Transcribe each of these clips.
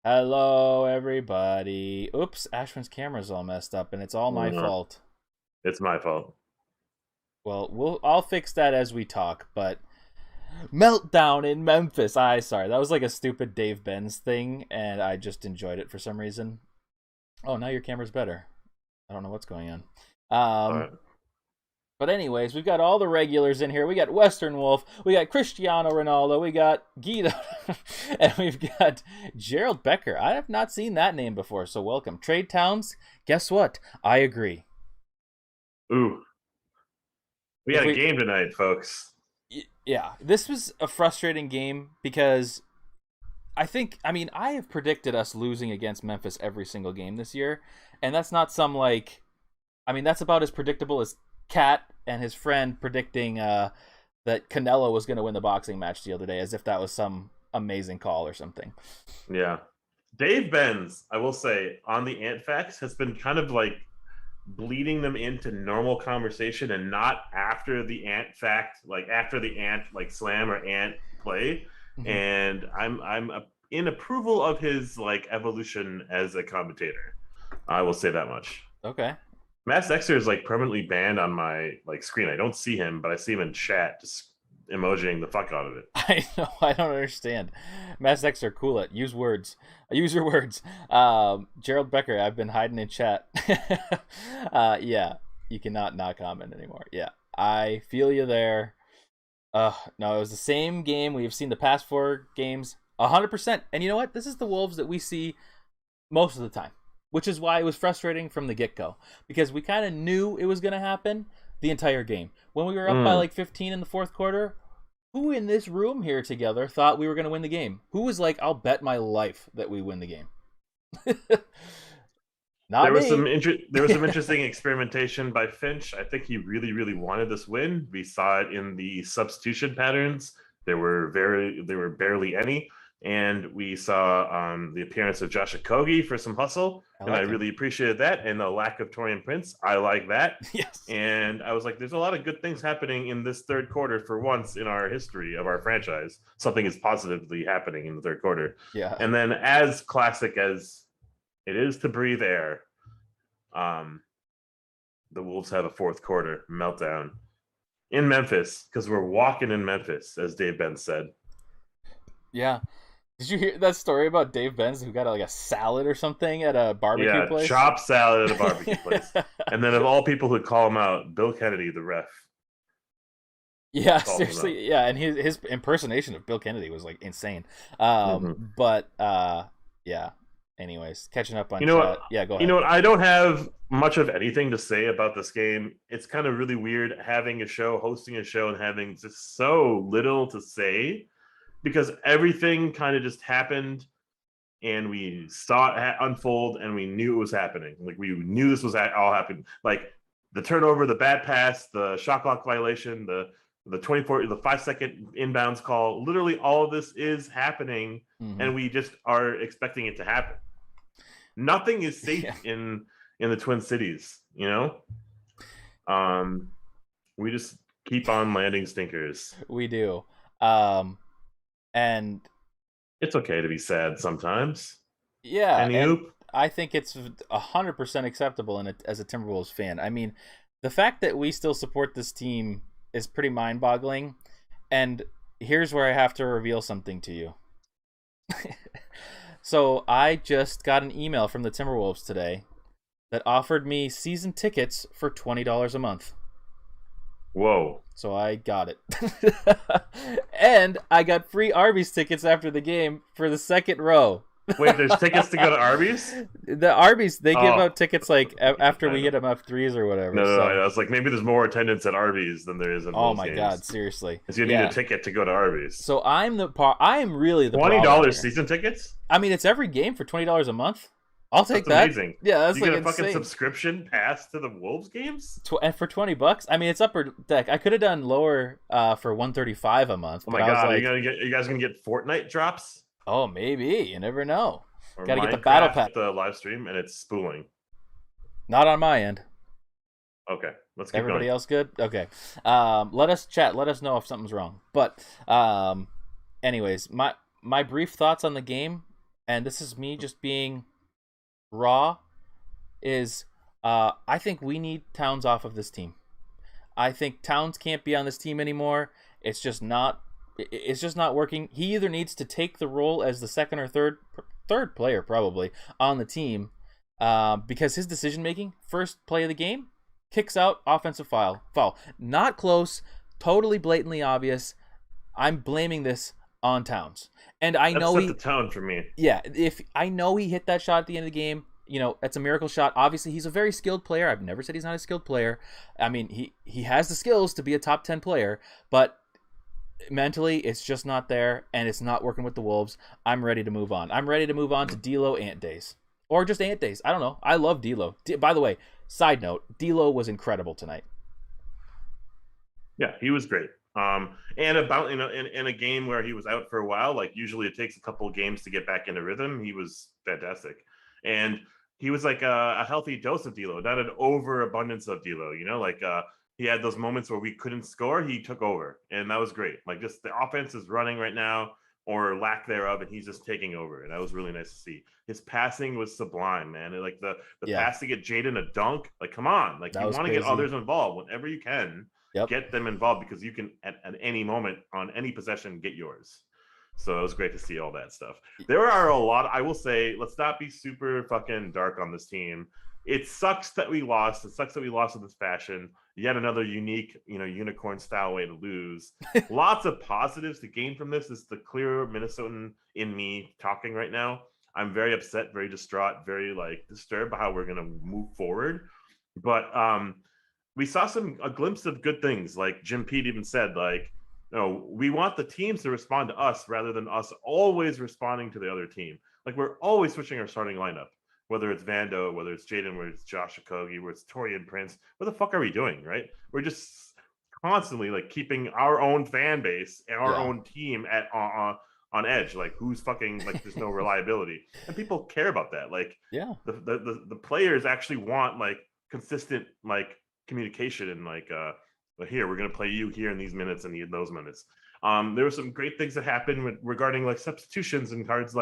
Hello, everybody. Oops, Ashman's camera's all messed up, and it's all my No, fault. it's my fault. Well, I'll fix that as we talk. But meltdown in Memphis. Sorry, that was like a stupid Dave Benz thing, and I just enjoyed it for some reason. Oh, now your camera's better. I don't know what's going on. All Um, right. but anyways, we've got all the regulars in here. We got Western Wolf, we got Cristiano Ronaldo, we got Guido, and we've got Gerald Becker. I have not seen that name before, so welcome. Trade Towns. Guess what? I agree. Ooh, we If got a we game tonight, folks. Yeah, this was a frustrating game because I have predicted us losing against Memphis every single game this year, and that's not some that's about as predictable as Cat and his friend predicting that Canelo was going to win the boxing match the other day, as if that was some amazing call or something. Yeah. Dave Benz, I will say, on the Ant Facts has been kind of like bleeding them into normal conversation and not after the Ant fact, like after the Ant like slam or Ant play. Mm-hmm. And I'm in approval of his like evolution as a commentator. I will say that much. Okay. Mass Dexter is like permanently banned on my like screen. I don't see him, but I see him in chat just emojiing the fuck out of it. I know. I don't understand. Mass X are cool at use words. Use your words. Gerald Becker, I've been hiding in chat. Yeah, you cannot not comment anymore. Yeah, I feel you there. No, it was the same game we've seen the past four games, 100%. And you know what? This is the Wolves that we see most of the time, which is why it was frustrating from the get go because we kind of knew it was going to happen the entire game. When we were up by Mm. like 15 in the fourth quarter, who in this room here together thought we were going to win the game? Who was like, I'll bet my life that we win the game? Not me. There was some interesting experimentation by Finch. I think he really wanted this win. We saw it in the substitution patterns. There were barely any, and we saw the appearance of Josh Okogie for some hustle, I and I like him. really appreciated that. And the lack of Torian Prince, I like that. Yes. And I was like, there's a lot of good things happening in this third quarter for once in our history of our franchise. Something is positively happening in the third quarter. Yeah. And then, as classic as it is to breathe air, um, the Wolves have a fourth quarter meltdown in Memphis because we're walking in Memphis, as Dave Ben said. Yeah. Did you hear that story about Dave Benz who got like a salad or something at a barbecue Yeah, place? chop salad at a barbecue place. And then, of all people who call him out, Bill Kennedy, the ref, Yeah, calls him out. seriously. Yeah, and his impersonation of Bill Kennedy was like insane. Mm-hmm. But yeah. Anyways, catching up on You know what? chat. Yeah, go You know ahead. what? I don't have much of anything to say about this game. It's kind of really weird having a show, hosting a show, and having just so little to say because everything kind of just happened and we saw it unfold and we knew it was happening. Like we knew this was all happening. Like the turnover, the bad pass, the shot clock violation, the 24 the 5 second inbounds call, literally all of this is happening Mm-hmm. and we just are expecting it to happen. Nothing is Yeah, safe in the Twin Cities, you know? Um we just keep on landing stinkers. we do. Um, and It's okay to be sad sometimes. yeah, Any and oop. I think it's 100% acceptable as a Timberwolves fan. I mean, the fact that we still support this team is pretty mind-boggling. And here's where I have to reveal something to you. So I just got an email from the Timberwolves today that offered me season tickets for $20 a month. Whoa. So I got it. And I got free Arby's tickets after the game for the second row. Wait, there's tickets to go to Arby's? The Arby's, they give Oh, out tickets like after I we hit know. them F3s or whatever. No, So, I was like, maybe there's more attendance at Arby's than there is in oh Wolves my God, games. seriously. Because you need a Yeah. ticket to go to Arby's. So I am really the problem $20 here. season tickets? I mean, it's every game for $20 a month. I'll take That's that. amazing. Yeah, that's You like get a fucking insane. subscription pass to the Wolves games? And for $20, I mean, it's upper deck. I could have done lower for 135 a month, Oh but my I was god, like, are you guys gonna get Fortnite drops? oh, maybe you never know. Or Got to get the battle pass. Minecraft the live stream and it's spooling. Not on my end. Okay, let's keep Everybody going. else good? Okay. Let us chat. Let us know if something's wrong. But anyways, my brief thoughts on the game. and this is me just being raw, is I think we need Towns off of this team. I think Towns can't be on this team anymore. It's just not. It's just not working. He either needs to take the role as the second or third player probably on the team, because his decision making, first play of the game, kicks out, offensive foul, not close, totally blatantly obvious. I'm blaming this on Towns, and I know set the tone for me. Yeah, if I know he hit that shot at the end of the game, it's a miracle shot. Obviously, he's a very skilled player. I've never said he's not a skilled player. I mean, he has the skills to be a top 10 player, but mentally, it's just not there, and it's not working with the Wolves. I'm ready to move on. I'm ready to move on to D'Lo Ant days, or just Ant days. I don't know. I love D'Lo. By the way, side note, D'Lo was incredible tonight. Yeah, he was great. And about in a game where he was out for a while, like usually it takes a couple of games to get back into rhythm. He was fantastic, and he was like a healthy dose of D'Lo, not an overabundance of D'Lo. He had those moments where we couldn't score, he took over, and that was great. Like, just the offense is running right now, or lack thereof, and he's just taking over, and that was really nice to see. His passing was sublime, man. And like the pass to get Jaden a dunk, like, come on, like, you want to get others involved whenever you can. Yep. Get them involved, because you can at any moment on any possession get yours. So it was great to see all that stuff. There are a lot. I will say, let's not be super fucking dark on this team. It sucks that we lost. It sucks that we lost in this fashion. Yet another unique, unicorn style way to lose. Lots of positives to gain from this. Is the clear Minnesotan in me talking right now. I'm very upset, very distraught, very disturbed by how we're gonna move forward. But we saw a glimpse of good things. Like Jim Pete even said, we want the teams to respond to us rather than us always responding to the other team. Like, we're always switching our starting lineup, whether it's Vando, whether it's Jaden, whether it's Josh Okogie, whether it's Torian Prince. What the fuck are we doing, right? We're just constantly keeping our own fan base and our own team at on edge. Like, who's fucking there's no reliability, and people care about that. The players actually want consistent communication and here, we're going to play you here in these minutes and in those minutes. There were some great things that happened regarding substitutions and cards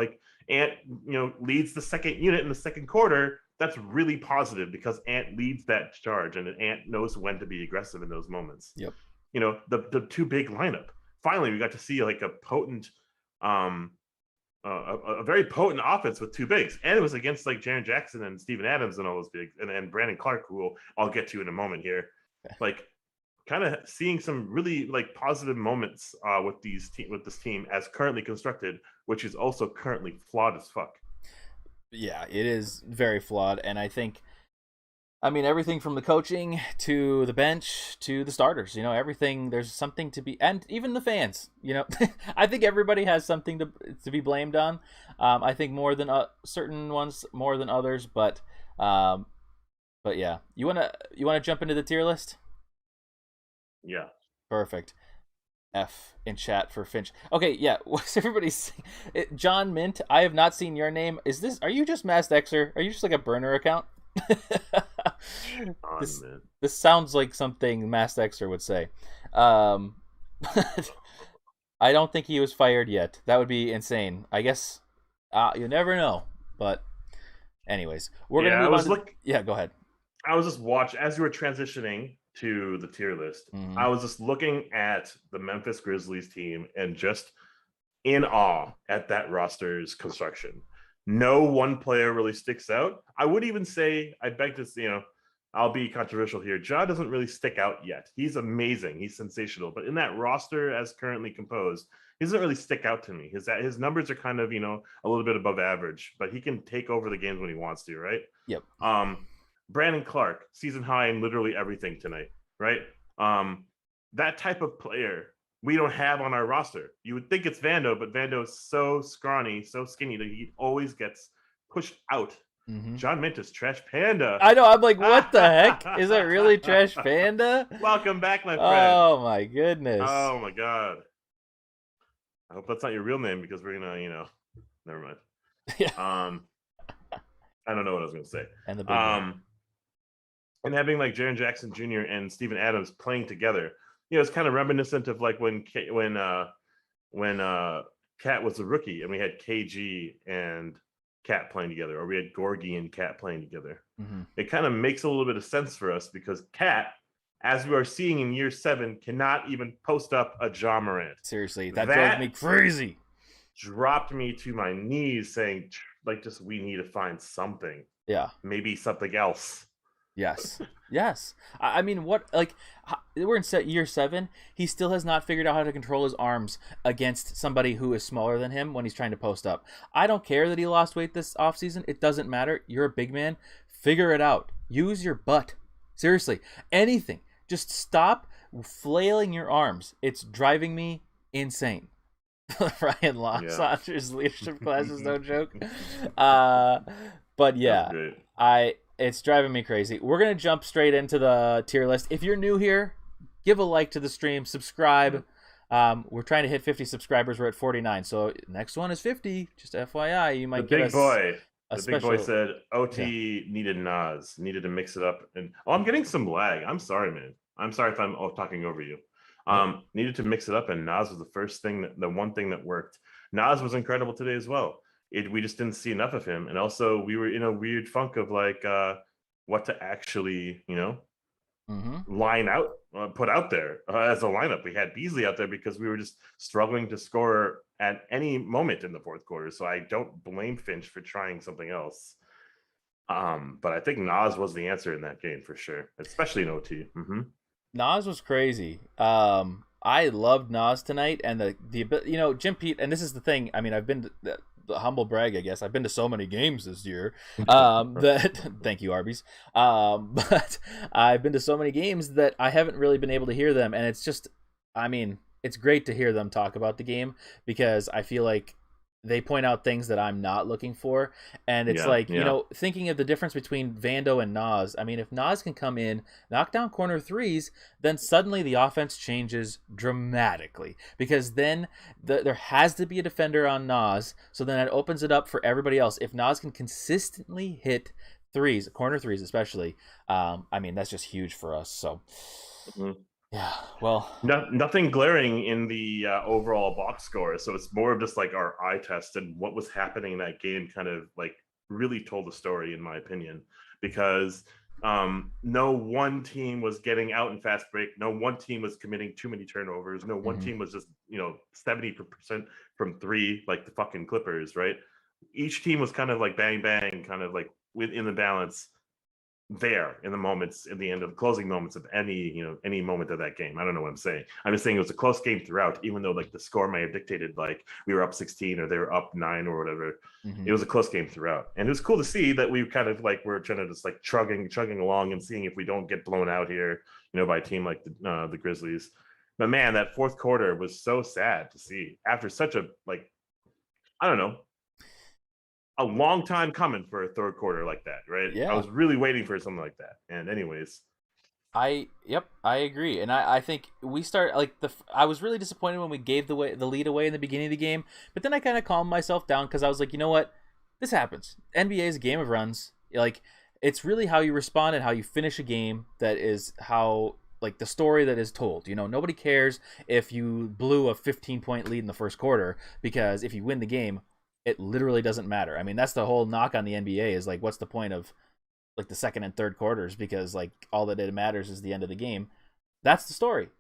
Ant, leads the second unit in the second quarter. That's really positive, because Ant leads that charge, and Ant knows when to be aggressive in those moments. Yep. The two big lineup. Finally, we got to see a potent, a very potent offense with two bigs, and it was against Jaren Jackson and Steven Adams and all those bigs, and Brandon Clark, who I'll get to in a moment here. Kind of seeing some really positive moments with this team as currently constructed, which is also currently flawed as fuck. Yeah, it is very flawed, and I think, everything from the coaching to the bench to the starters, everything, there's something to be, and even the fans, I think everybody has something to be blamed on. I think more than certain ones, more than others, but yeah, you wanna jump into the tier list? Yeah. Perfect. F in chat for Finch. Okay, yeah. What's everybody's John Mint? I have not seen your name. Are you just Mass Xer? Are you just a burner account? This sounds like something Mass Xer would say. I don't think he was fired yet. That would be insane. I guess you never know. But anyways, we're gonna move on. Yeah, go ahead. I was just as you were transitioning to the tier list. Mm-hmm. I was just looking at the Memphis Grizzlies team and just in awe at that roster's construction. No one player really sticks out. I would even say, I beg to, I'll be controversial here. Ja doesn't really stick out yet. He's amazing. He's sensational. But in that roster as currently composed, he doesn't really stick out to me. His numbers are kind of, a little bit above average, but he can take over the games when he wants to, right? Yep. Brandon Clark, season high in literally everything tonight, right? That type of player we don't have on our roster. You would think it's Vando, but Vando is so scrawny, so skinny that he always gets pushed out. Mm-hmm. John Mint is Trash Panda. I know. I'm like, what the heck? Is that really Trash Panda? Welcome back, my friend. Oh, my goodness. Oh, my God. I hope that's not your real name, because we're going to, never mind. Yeah. I don't know what I was going to say. And the big and having Jaren Jackson Jr. and Steven Adams playing together, it's kind of reminiscent of when Cat was a rookie and we had KG and Cat playing together, or we had Gorgie and Cat playing together. Mm-hmm. It kind of makes a little bit of sense for us because Cat, as we are seeing in year 7, cannot even post up a Ja Morant. Seriously, that drove me crazy. Dropped me to my knees saying, like, just we need to find something. Yeah. Maybe something else. Yes. Yes. I mean, what, like, we're in year 7. He still has not figured out how to control his arms against somebody who is smaller than him when he's trying to post up. I don't care that he lost weight this offseason. It doesn't matter. You're a big man. Figure it out. Use your butt. Seriously. Anything. Just stop flailing your arms. It's driving me insane. Ryan Saunders' leadership class is no joke. But yeah, it's driving me crazy. We're going to jump straight into the tier list. If you're new here, give a like to the stream, subscribe. We're trying to hit 50 subscribers. We're at 49. So next one is 50. Just FYI, you might get The big boy said OT needed Nas, needed to mix it up. And I'm getting some lag. I'm sorry, man. I'm sorry if I'm talking over you. Needed to mix it up, and Nas was the one thing that worked. Nas was incredible today as well. We just didn't see enough of him, and also we were in a weird funk of like what to actually, line out, put out there as a lineup. We had Beasley out there because we were just struggling to score at any moment in the fourth quarter. So I don't blame Finch for trying something else. But I think Nas was the answer in that game for sure, especially in OT. Mm-hmm. Nas was crazy. I loved Nas tonight, and the Jim Pete, and this is the thing. I mean, I've been to, the humble brag, I guess. I've been to so many games this year. That thank you, Arby's. But I've been to so many games that I haven't really been able to hear them, and it's just, I mean, it's great to hear them talk about the game because I feel like they point out things that I'm not looking for. And it's thinking of the difference between Vando and Nas. I mean, if Nas can come in, knock down corner threes, then suddenly the offense changes dramatically because then there has to be a defender on Nas. So then it opens it up for everybody else. If Nas can consistently hit threes, corner threes especially, I mean, that's just huge for us. So yeah, well, nothing glaring in the overall box score, so it's more of just like our eye test, and what was happening in that game kind of like really told the story, in my opinion, because no one team was getting out in fast break, no one team was committing too many turnovers, no one team was just 70% from three like the fucking Clippers, right? Each team was kind of like bang bang, kind of like within the balance there in the moments, in the end of the closing moments of any moment of that game. I don't know what I'm saying. I'm just saying it was a close game throughout, even though like the score may have dictated like we were up 16 or they were up 9 or whatever. It was a close game throughout, and it was cool to see that we kind of like were trying to just like chugging along and seeing if we don't get blown out here, by a team like the Grizzlies. But man, that fourth quarter was so sad to see after such a like, I don't know, a long time coming for a third quarter like that, right? Yeah. I was really waiting for something like that. And anyways, I agree, and I think we start like I was really disappointed when we gave the lead away in the beginning of the game, but then I kind of calmed myself down because I was like, you know what, this happens. NBA is a game of runs. Like, it's really how you respond and how you finish a game that is how like the story that is told. Nobody cares if you blew a 15-point lead in the first quarter, because if you win the game, it literally doesn't matter. I mean, that's the whole knock on the NBA is like, what's the point of like the second and third quarters? Because like all that it matters is the end of the game. That's the story.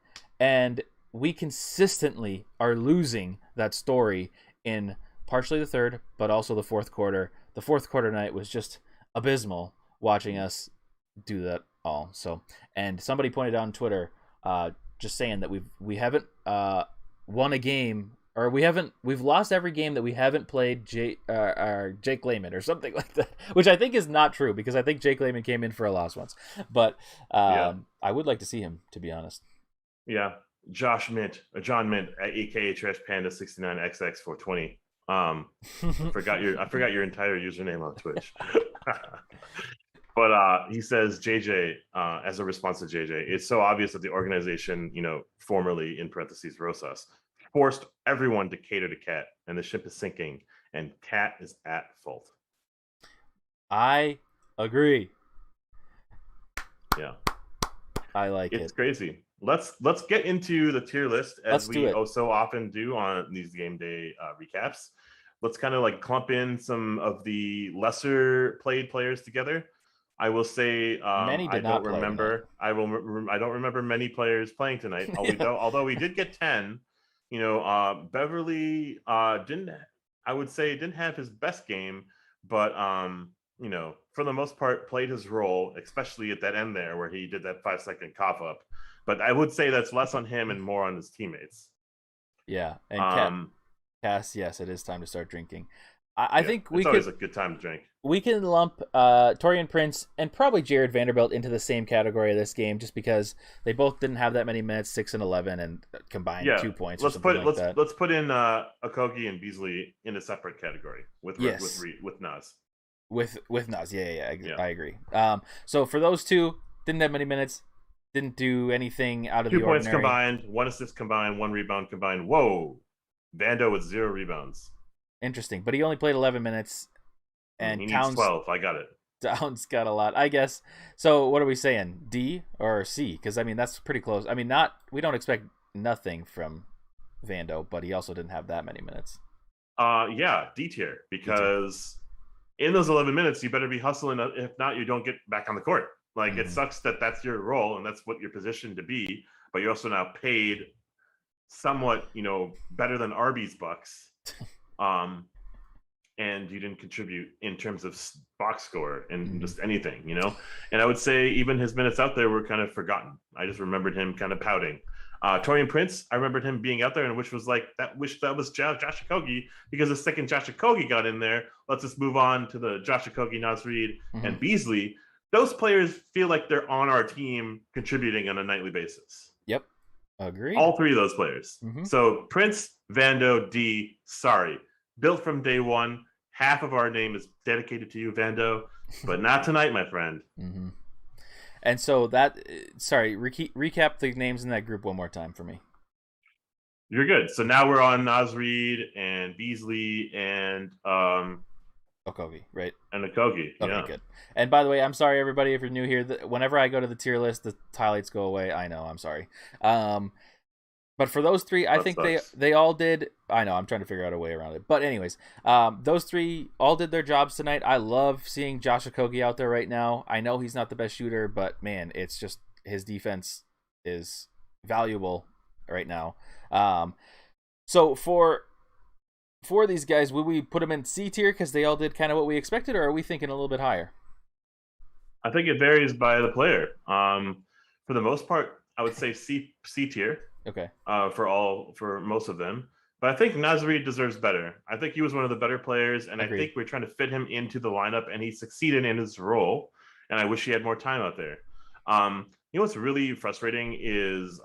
And we consistently are losing that story in partially the third, but also the fourth quarter. The fourth quarter night was just abysmal watching us do that all. So, and somebody pointed out on Twitter, just saying that we haven't won a game, or we've lost every game that we haven't played Jake Layman or something like that, which I think is not true because I think Jake Layman came in for a loss once, but I would like to see him, to be honest. Yeah, John Mint, aka Trash Panda 69XX420. I forgot your entire username on Twitch. But he says, JJ, as a response to JJ, it's so obvious that the organization, formerly in parentheses Rosas, forced everyone to cater to Cat, and the ship is sinking, and Cat is at fault. I agree. Yeah. I like it. It's crazy. let's get into the tier list as Let's do we it. so often do on these game day recaps. Let's kind of like clump in some of the lesser played players together. I will say Many I did don't not play tonight. remember. I don't remember many players playing tonight. Although we did get 10. Beverly didn't. I would say didn't have his best game, but for the most part, played his role, especially at that end there where he did that 5-second cough up. But I would say that's less on him and more on his teammates. Yeah, and Cass, yes, it is time to start drinking. I think it's always a good time to drink. We can lump Torian Prince and probably Jared Vanderbilt into the same category of this game, just because they both didn't have that many minutes, 6 and 11, and combined 2 points. Let's put in Okogie and Beasley in a separate category with Nas. With Nas, yeah, I agree. So for those two, didn't have many minutes, didn't do anything out of the ordinary. 2 points combined, 1 assist combined, 1 rebound combined. Whoa, Vando with 0 rebounds. Interesting, but he only played 11 minutes. And he Towns, needs 12. I got it. Towns got a lot, I guess. So what are we saying? D or C? Because I mean that's pretty close. I mean, we don't expect nothing from Vando, but he also didn't have that many minutes. Yeah, D tier, because in those 11 minutes you better be hustling. If not, you don't get back on the court. Like it sucks that that's your role and that's what you're positioned to be, but you're also now paid somewhat, better than Arby's bucks. And you didn't contribute in terms of box score and just anything, And I would say even his minutes out there were kind of forgotten. I just remembered him kind of pouting. Torian Prince, I remembered him being out there, and wish that was Josh Okogie, because the second Josh Okogie got in there, let's just move on to the Josh Okogie, Nas Reed, and Beasley. Those players feel like they're on our team contributing on a nightly basis. Yep, agree. All 3 of those players. So Prince, Vando, D, sorry. Built from day one. Half of our name is dedicated to you, Vando, but not tonight, my friend. And so recap the names in that group one more time for me. You're good. So now we're on Nas Reed and Beasley and Okogie, right? And Okogie. Okay, yeah. Good. And by the way, I'm sorry, everybody, if you're new here. Whenever I go to the tier list, the highlights go away. I know. I'm sorry. But for those 3, I think they all did. I know, I'm trying to figure out a way around it. But anyways, those 3 all did their jobs tonight. I love seeing Josh Okogie out there right now. I know he's not the best shooter, but man, it's just his defense is valuable right now. So for these guys, will we put them in C tier because they all did kind of what we expected, or are we thinking a little bit higher? I think it varies by the player. For the most part, I would say C tier. Okay. For most of them. But I think Nas Reed deserves better. I think he was one of the better players, and Agreed. I think we're trying to fit him into the lineup, and he succeeded in his role, and I wish he had more time out there. What's really frustrating is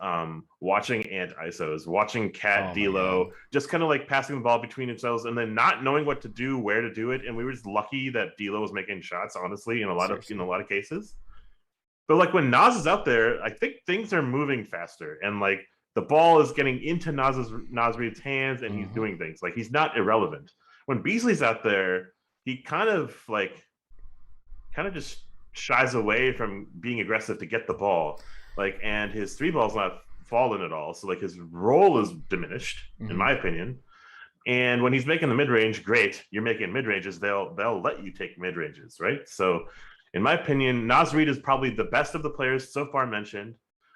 watching Ant ISOs, watching Cat D'Lo, just kind of like passing the ball between themselves and then not knowing what to do, where to do it. And we were just lucky that D'Lo was making shots, honestly, in a lot of cases. But like when Nas is out there, I think things are moving faster, and like the ball is getting into Nas Reed's hands, and he's doing things. Like he's not irrelevant. When Beasley's out there, he kind of just shies away from being aggressive to get the ball. And his 3 ball's not fallen at all. So like his role is diminished, in my opinion. And when he's making the mid range, great. You're making mid ranges. They'll let you take mid ranges, right? So, in my opinion, Nas Reed is probably the best of the players so far mentioned.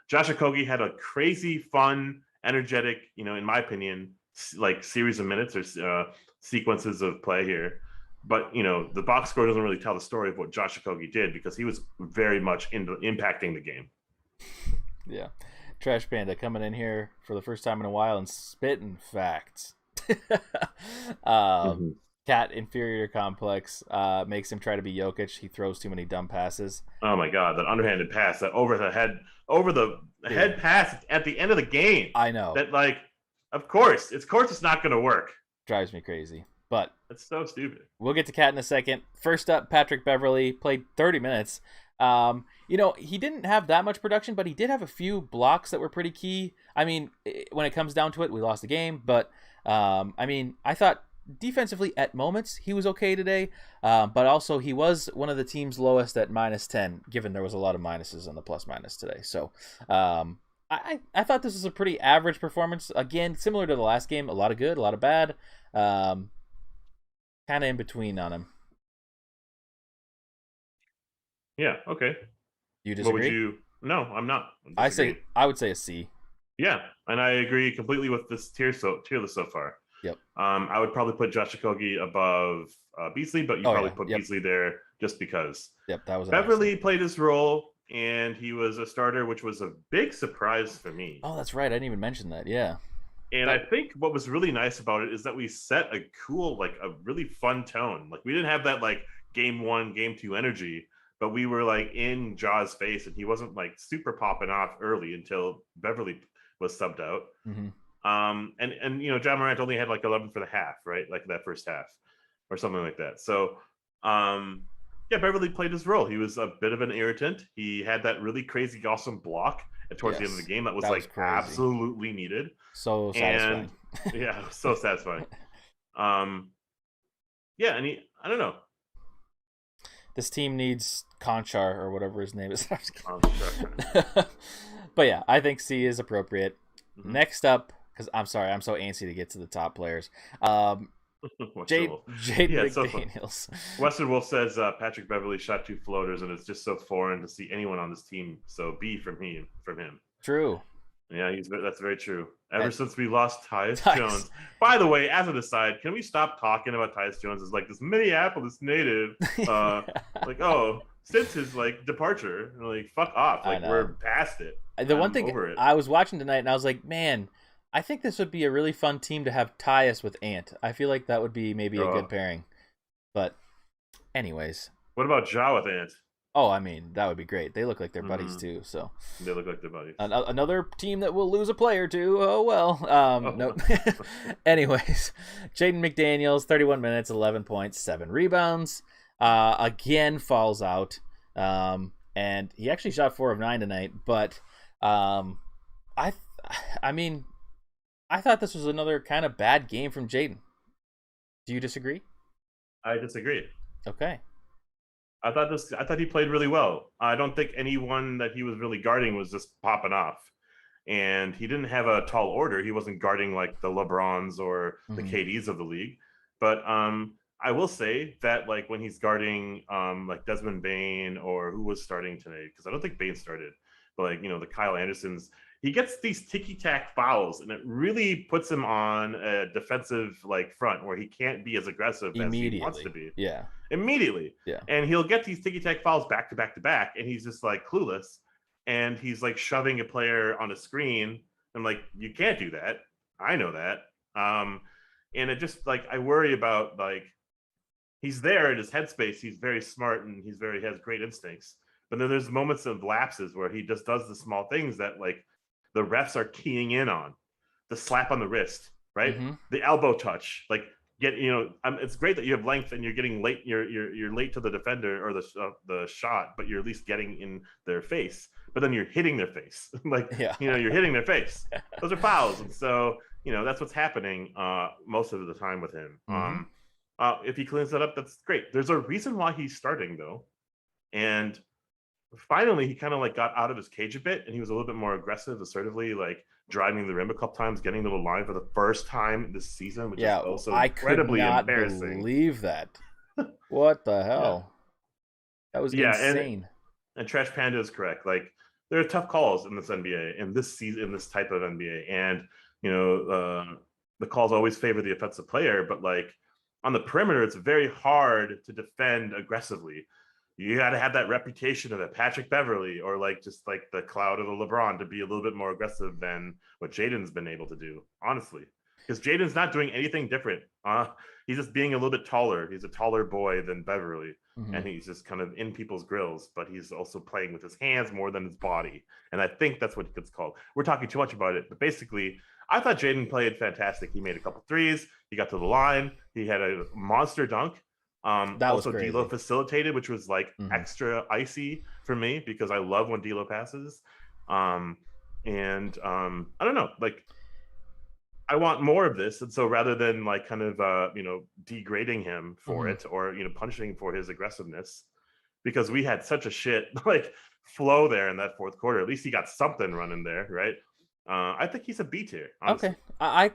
Josh Okogie had a crazy, fun, energetic, in my opinion, like series of minutes or sequences of play here. But, the box score doesn't really tell the story of what Josh Okogie did, because he was very much impacting the game. Yeah. Trash Panda coming in here for the first time in a while and spitting facts. Cat inferior complex makes him try to be Jokic. He throws too many dumb passes. Oh my god, that underhanded pass, that over the head pass at the end of the game. I know that, of course it's not going to work. Drives me crazy, but it's so stupid. We'll get to Cat in a second. First up, Patrick Beverly played 30 minutes. He didn't have that much production, but he did have a few blocks that were pretty key. I mean, when it comes down to it, we lost the game, but I thought defensively at moments he was okay today, but also he was one of the team's lowest at -10, given there was a lot of minuses on the plus minus today. So I thought this was a pretty average performance. Again, similar to the last game, a lot of good, a lot of bad. Kind of in between on him. Yeah. Okay. You What would disagree? you? No, I'm not. I'm disagreeing. I would say a C. Yeah, and I agree completely with this tier list so far. Yep. I would probably put Josh Okogie above Beasley, but you Oh probably yeah. put Yep. Beasley there just because. Yep. That was an Beverly accident. played his role, and he was a starter, which was a big surprise for me. Oh, that's right. I didn't even mention that. Yeah. And I That, think what was really nice about it is that we set a cool, like a really fun tone. Like we didn't have that like game one, game two energy, but we were like in Jaw's face, and he wasn't like super popping off early until Beverly was subbed out. mm-hmm. And you know, John Morant only had like 11 for the half, right? Like that first half or something like that. So yeah, Beverly played his role. He was a bit of an irritant. He had that really crazy awesome block towards the end of the game that was like absolutely needed. So satisfying. And yeah, so satisfying. Yeah, and I don't know. This team needs Conchar or whatever his name is. Sure. But yeah, I think C is appropriate. Mm-hmm. Next up, because I'm sorry, I'm so antsy to get to the top players. Jaden McDaniels. So Western Wolf says Patrick Beverly shot 2 floaters, and it's just so foreign to see anyone on this team. So B from him. True. Yeah, that's very true. Ever since we lost Tyus Jones. By the way, as an aside, can we stop talking about Tyus Jones as like this Minneapolis native? Like, oh, since his like departure, like fuck off. Like we're past it. The one thing I was watching tonight, and I was like, man, I think this would be a really fun team to have Tyus with Ant. I feel like that would be maybe a good pairing. But anyways. What about Ja with Ant? Oh, I mean, that would be great. They look like they're buddies too. So they look like they're buddies. Another team that will lose a player too. Oh well. No. Anyways, Jaden McDaniels, 31 minutes, 11 points, 7 rebounds. Again falls out. And he actually shot 4 of 9 tonight. But I mean, I thought this was another kind of bad game from Jaden. Do you disagree? I disagree. Okay. I thought he played really well. I don't think anyone that he was really guarding was just popping off. And he didn't have a tall order. He wasn't guarding like the LeBrons or the KDs of the league. But I will say that like when he's guarding like Desmond Bane or who was starting today, because I don't think Bane started, but like, you know, the Kyle Andersons, he gets these ticky-tack fouls, and it really puts him on a defensive like front where he can't be as aggressive as he wants to be. Yeah. Immediately. Yeah. And he'll get these ticky-tack fouls back to back to back, and he's just like clueless. And he's like shoving a player on a screen. I'm like, you can't do that. I know that. And it just like I worry about like he's there in his headspace. He's very smart and has great instincts. But then there's moments of lapses where he just does the small things that like the refs are keying in on. The slap on the wrist, right? The elbow touch, like it's great that you have length and you're getting late. You're late to the defender or the shot, but you're at least getting in their face. But then you're hitting their face, you're hitting their face. Those are fouls, and so that's what's happening most of the time with him. If he cleans that up, that's great. There's a reason why he's starting though, and finally he kind of like got out of his cage a bit, and he was a little bit more aggressive, assertively, like driving the rim a couple times, getting to the line for the first time this season, which is also incredibly embarrassing. I could not believe that. What the hell? That was insane. And Trash Panda is correct. Like there are tough calls in this NBA, in this season, in this type of NBA, and the calls always favor the offensive player, but like on the perimeter, it's very hard to defend aggressively. You got to have that reputation of a Patrick Beverly or like just like the cloud of the LeBron to be a little bit more aggressive than what Jaden's been able to do, honestly. Because Jaden's not doing anything different. He's just being a little bit taller. He's a taller boy than Beverly. And he's just kind of in people's grills, but he's also playing with his hands more than his body. And I think that's what it gets called. We're talking too much about it, but basically, I thought Jaden played fantastic. He made a couple threes. He got to the line. He had a monster dunk. That also D'Lo facilitated, which was like extra icy for me because I love when D'Lo passes. I don't know, like I want more of this, and so rather than like kind of degrading him for it or punishing for his aggressiveness, because we had such a shit like flow there in that fourth quarter. At least he got something running there, right? I think he's a B tier. Honestly. Okay, I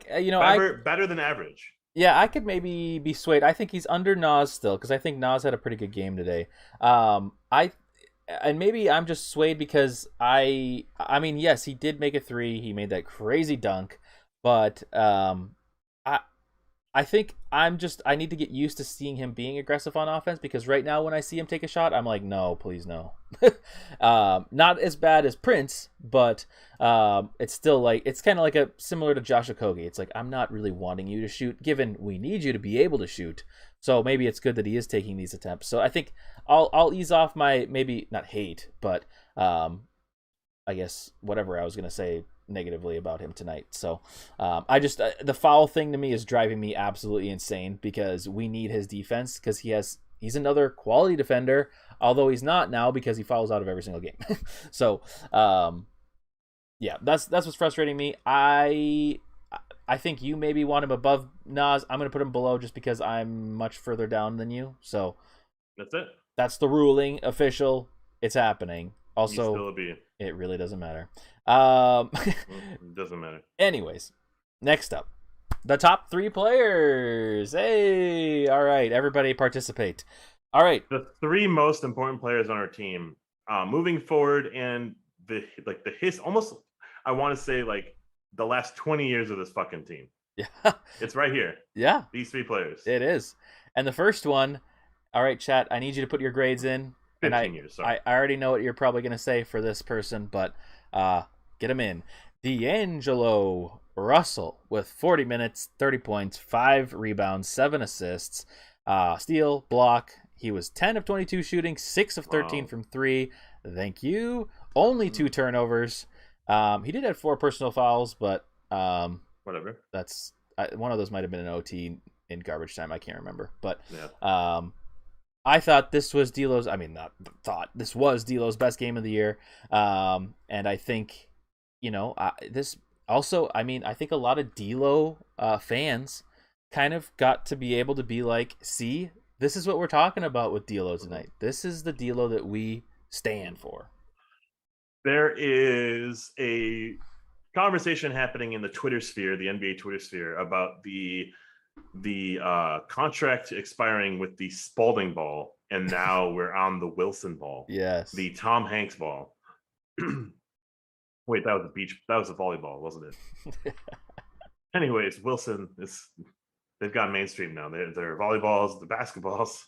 better than average. Yeah, I could maybe be swayed. I think he's under Nas still because I think Nas had a pretty good game today. And maybe I'm just swayed because I mean, yes, he did make a three. He made that crazy dunk, but I I think I need to get used to seeing him being aggressive on offense because right now when I see him take a shot, I'm like, no, please no. Not as bad as Prince, but it's still like it's kind of like a similar to Josh Okogie. It's like I'm not really wanting you to shoot, given we need you to be able to shoot. So maybe it's good that he is taking these attempts. So I think I'll ease off my maybe not hate, but I guess whatever I was gonna say negatively about him tonight. So I just the foul thing to me is driving me absolutely insane because we need his defense because he's another quality defender, although he's not now because he fouls out of every single game. So yeah, that's what's frustrating me. I think you maybe want him above Nas. I'm gonna put him below just because I'm much further down than you. So that's it. That's the ruling, official. It's happening. Also, still a B. It really doesn't matter. It doesn't matter. Anyways, next up, the top three players. Hey, all right, everybody participate. All right, the three most important players on our team moving forward, and almost I want to say like the last 20 years of this fucking team. Yeah, it's right here. Yeah, these three players. It is, and the first one. All right, chat. I need you to put your grades in. 15 years. Sorry. I already know what you're probably going to say for this person, but get him in. D'Angelo Russell with 40 minutes, 30 points, 5 rebounds, 7 assists, steal, block. He was 10 of 22 shooting, 6 of 13 from 3. Thank you. Only 2 turnovers. He did have 4 personal fouls, but whatever. That's one of those might have been an OT in garbage time. I can't remember, but yeah. I thought this was D'Lo's. I mean, this was D'Lo's best game of the year, and I think, this also. I mean, I think a lot of D'Lo fans kind of got to be able to be like, "See, this is what we're talking about with D'Lo tonight. This is the D'Lo that we stand for." There is a conversation happening in the Twitter sphere, the NBA Twitter sphere, about the contract expiring with the Spalding ball, and now we're on the Wilson ball. Yes, the Tom Hanks ball. Wait, that was a volleyball, wasn't it? Anyways, Wilson they've gone mainstream now. They're volleyballs, the basketballs.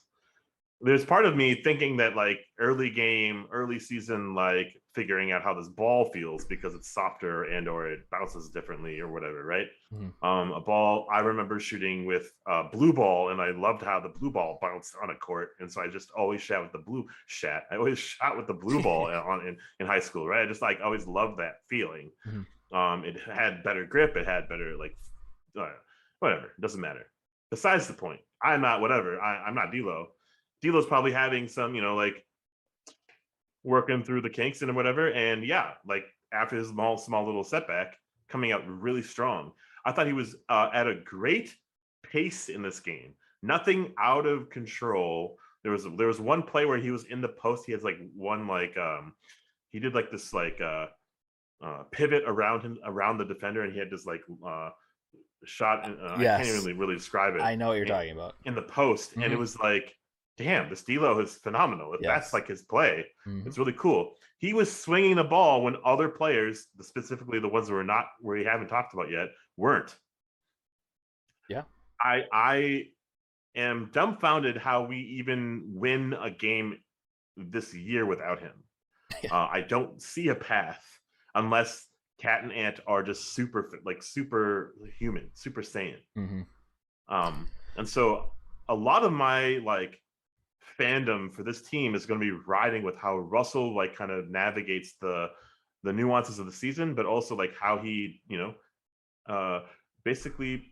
There's part of me thinking that like early season, like figuring out how this ball feels because it's softer and or it bounces differently or whatever, right? Mm-hmm. A ball, I remember shooting with blue ball, and I loved how the blue ball bounced on a court, and so I just always shot with the blue ball in high school, right? I just like always loved that feeling. Mm-hmm. It had better grip, it had better whatever, it doesn't matter. Besides the point, I'm not D'Lo. D'Lo's probably having some, like working through the kinks and whatever. And yeah, like after his small little setback, coming out really strong. I thought he was at a great pace in this game. Nothing out of control. There was one play where he was in the post. He has like one he did like this pivot around the defender, and he had this shot. Yes. I can't even really describe it. I know what you're talking about. In the post, mm-hmm. And it was like, damn, this D'Lo is phenomenal. If that's like his play, mm-hmm. It's really cool. He was swinging the ball when other players, specifically the ones where we haven't talked about yet, weren't. Yeah. I am dumbfounded how we even win a game this year without him. Yeah. I don't see a path unless Cat and Ant are just super human, super saiyan. Mm-hmm. And so a lot of my fandom for this team is going to be riding with how Russell kind of navigates the nuances of the season, but also how he basically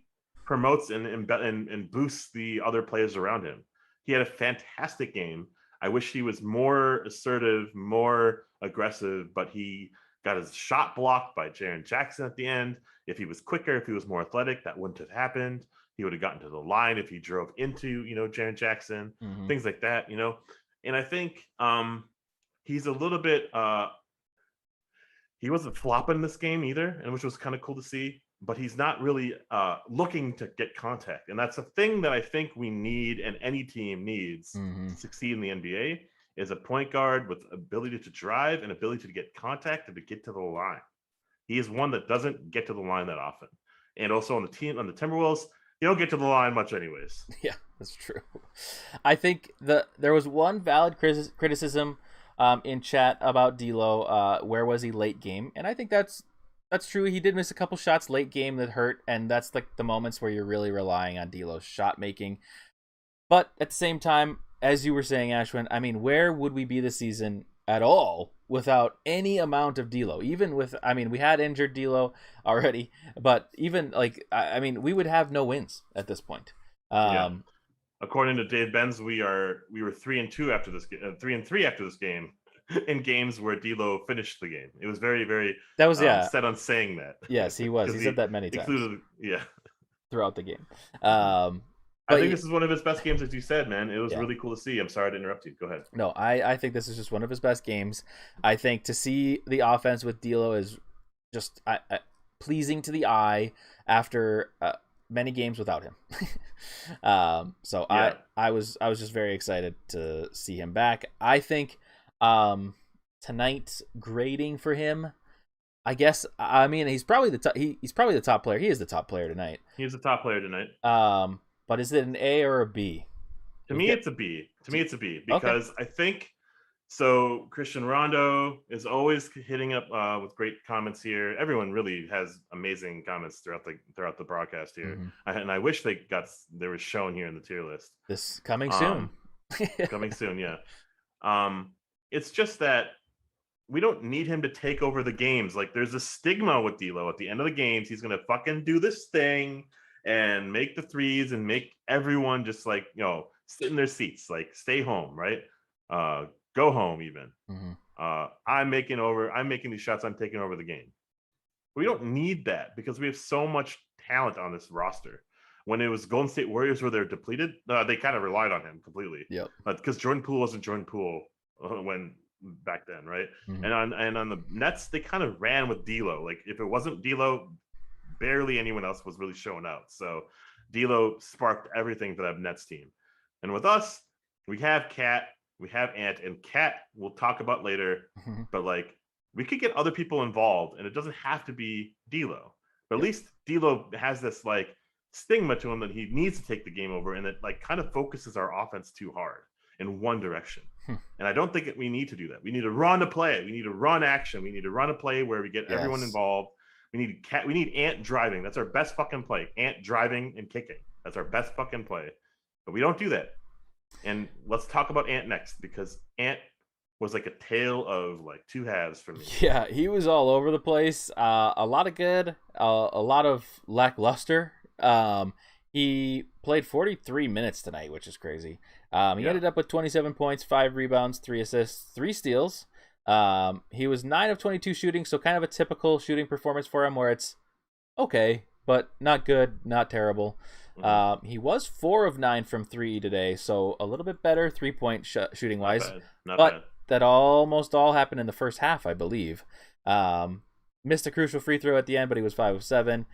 promotes and boosts the other players around him. He had a fantastic game. I wish he was more assertive, more aggressive, but he got his shot blocked by Jaren Jackson at the end. If he was quicker, if he was more athletic, that wouldn't have happened. He would have gotten to the line if he drove into, Jaren Jackson, mm-hmm. things like that, And I think he's a little bit he wasn't flopping this game either, and which was kind of cool to see. But he's not really looking to get contact, and that's a thing that I think we need, and any team needs to succeed in the NBA, is a point guard with ability to drive and ability to get contact and to get to the line. He is one that doesn't get to the line that often, and also on the Timberwolves, he don't get to the line much, anyways. Yeah, that's true. I think there was one valid criticism in chat about D'Lo. Where was he late game? And I think that's true. He did miss a couple shots late game that hurt, and that's like the moments where you're really relying on D'Lo's shot making. But at the same time, as you were saying, Ashwin, I mean, where would we be this season at all without any amount of D'Lo? Even with, I mean, we had injured D'Lo already, but even like, I mean, we would have no wins at this point. Yeah. According to Dave Benz, we were 3-2 after this game, 3-3 after this game. In games where D'Lo finished the game. It was very, very set on saying that. Yes, he was. He said that many times. Throughout the game. I think this is one of his best games, as you said, man. It was really cool to see. I'm sorry to interrupt you. Go ahead. No, I think this is just one of his best games. I think to see the offense with D'Lo is just pleasing to the eye after many games without him. So yeah. I was just very excited to see him back. I think tonight's grading for him, I guess, I mean, he's probably the top. He's probably the top player. He is the top player tonight. He's the top player tonight. But is it an A or a B? To me, it's a B. Because I think so. Christian Rondo is always hitting up with great comments here. Everyone really has amazing comments throughout the broadcast here, and I wish they were shown here in the tier list. This coming soon. Coming soon, yeah. It's just that we don't need him to take over the games. Like, there's a stigma with D'Lo. At the end of the games, he's gonna fucking do this thing and make the threes and make everyone just like, sit in their seats, like stay home, right? Go home even. I'm making these shots. I'm taking over the game. We don't need that because we have so much talent on this roster. When it was Golden State Warriors where they're depleted, they kind of relied on him completely. Yep. Because Jordan Poole wasn't Jordan Poole when back then, right? And on the Nets, they kind of ran with D'Lo. Like, if it wasn't D'Lo, barely anyone else was really showing out. So D'Lo sparked everything for that Nets team. And with us, we have Cat, we have Ant, and Cat we'll talk about later. But like, we could get other people involved, and it doesn't have to be D'Lo. But at least D'Lo has this like stigma to him that he needs to take the game over, and it like kind of focuses our offense too hard in one direction. And I don't think we need to do that. We need to run a play. We need to run action. We need to run a play where we get everyone involved. We need Ant driving. That's our best fucking play. Ant driving and kicking. That's our best fucking play. But we don't do that. And let's talk about Ant next, because Ant was like a tale of like two halves for me. Yeah, he was all over the place. A lot of good, a lot of lackluster. He played 43 minutes tonight, which is crazy. He ended up with 27 points, 5 rebounds, 3 assists, 3 steals. He was 9 of 22 shooting, so kind of a typical shooting performance for him, where it's okay, but not good, not terrible. He was 4 of 9 from 3 today, so a little bit better 3-point shooting wise. Not bad. That almost all happened in the first half, I believe. Missed a crucial free throw at the end, but he was 5 of 7.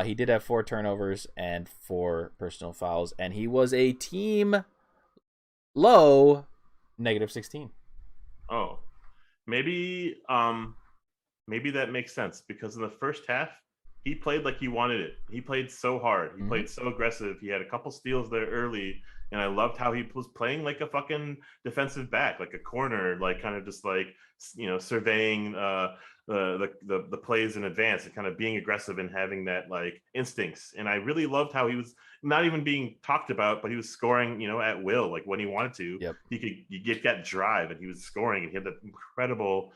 He did have 4 turnovers and 4 personal fouls, and he was a team low -16. Oh, maybe that makes sense, because in the first half, he played like he wanted it. He played so hard. He played so aggressive. He had a couple steals there early, and I loved how he was playing like a fucking defensive back, like a corner, like kind of just like, surveying the plays in advance and kind of being aggressive and having that like instincts. And I really loved how he was not even being talked about, but he was scoring, at will, like when he wanted to. Yep. You get that drive, and he was scoring, and he had that incredible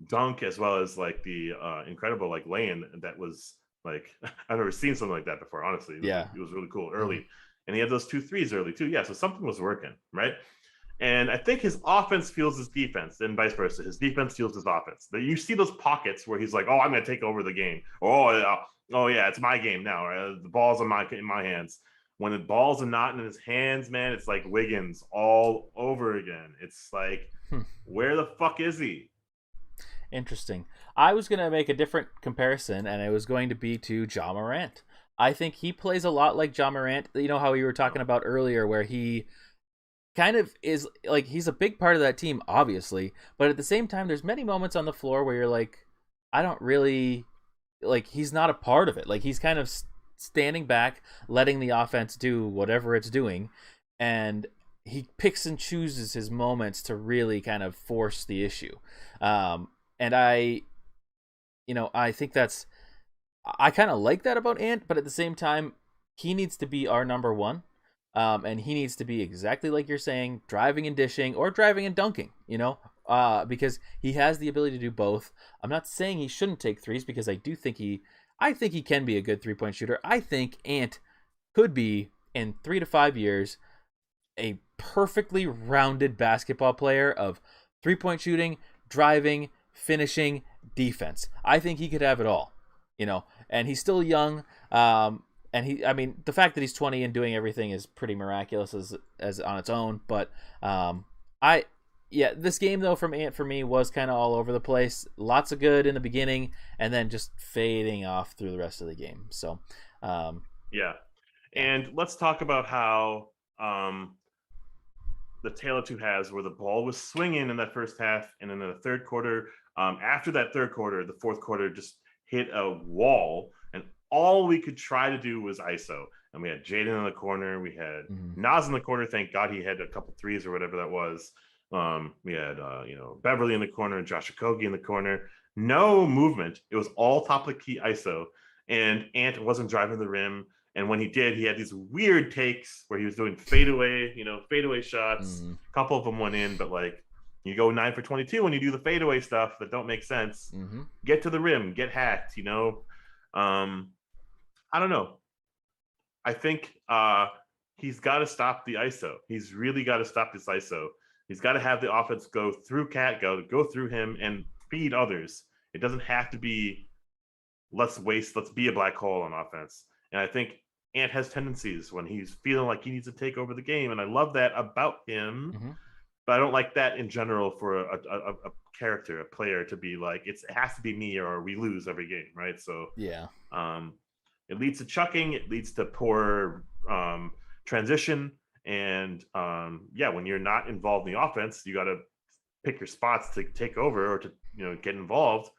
dunk, as well as like the incredible like lay-in that was like, I've never seen something like that before, honestly. It was really cool early. And he had those 2 threes early too. Yeah, so something was working, right? And I think his offense fuels his defense, and vice versa. His defense fuels his offense. You see those pockets where he's like, "Oh, I'm going to take over the game." Oh yeah, it's my game now. Right? The ball's in my hands. when the balls are not in his hands, man, it's like Wiggins all over again. It's like, where the fuck is he? Interesting. I was going to make a different comparison, and it was going to be to Ja Morant. I think he plays a lot like Ja Morant. You know how we were talking about earlier, where he kind of is like, he's a big part of that team, obviously, but at the same time, there's many moments on the floor where you're like, I don't really like. He's not a part of it. Like, he's kind of standing back, letting the offense do whatever it's doing, and he picks and chooses his moments to really kind of force the issue. And I think I kind of like that about Ant, but at the same time, he needs to be our number one. And he needs to be exactly like you're saying, driving and dishing or driving and dunking, because he has the ability to do both. I'm not saying he shouldn't take threes, because I think he can be a good 3-point shooter. I think Ant could be, in 3 to 5 years, a perfectly rounded basketball player of 3-point shooting, driving, finishing, defense. I think he could have it all, and he's still young. And the fact that he's 20 and doing everything is pretty miraculous as on its own. But this game though from Ant for me was kind of all over the place. Lots of good in the beginning, and then just fading off through the rest of the game. So, and let's talk about how the tale of two halves, where the ball was swinging in that first half, and in the third quarter, after that third quarter, the fourth quarter just hit a wall, and all we could try to do was ISO. And we had Jaden in the corner, we had Nas in the corner. Thank God he had a couple threes or whatever that was. We had Beverly in the corner, Josh Okogie in the corner. No movement. It was all top of the key ISO, and Ant wasn't driving the rim. And when he did, he had these weird takes where he was doing fadeaway shots. A couple of them went in, but like, you go 9 for 22 when you do the fadeaway stuff that don't make sense. Get to the rim, get hacked. I don't know. I think he's got to stop the ISO. He's really got to stop this ISO. He's got to have the offense go through Cat, go through him, and feed others. It doesn't have to be let's be a black hole on offense. And I think Ant has tendencies when he's feeling like he needs to take over the game, and I love that about him. But I don't like that in general for a character, a player, to be like, it has to be me or we lose every game, right? So it leads to chucking, it leads to poor transition, and when you're not involved in the offense, you got to pick your spots to take over or to get involved.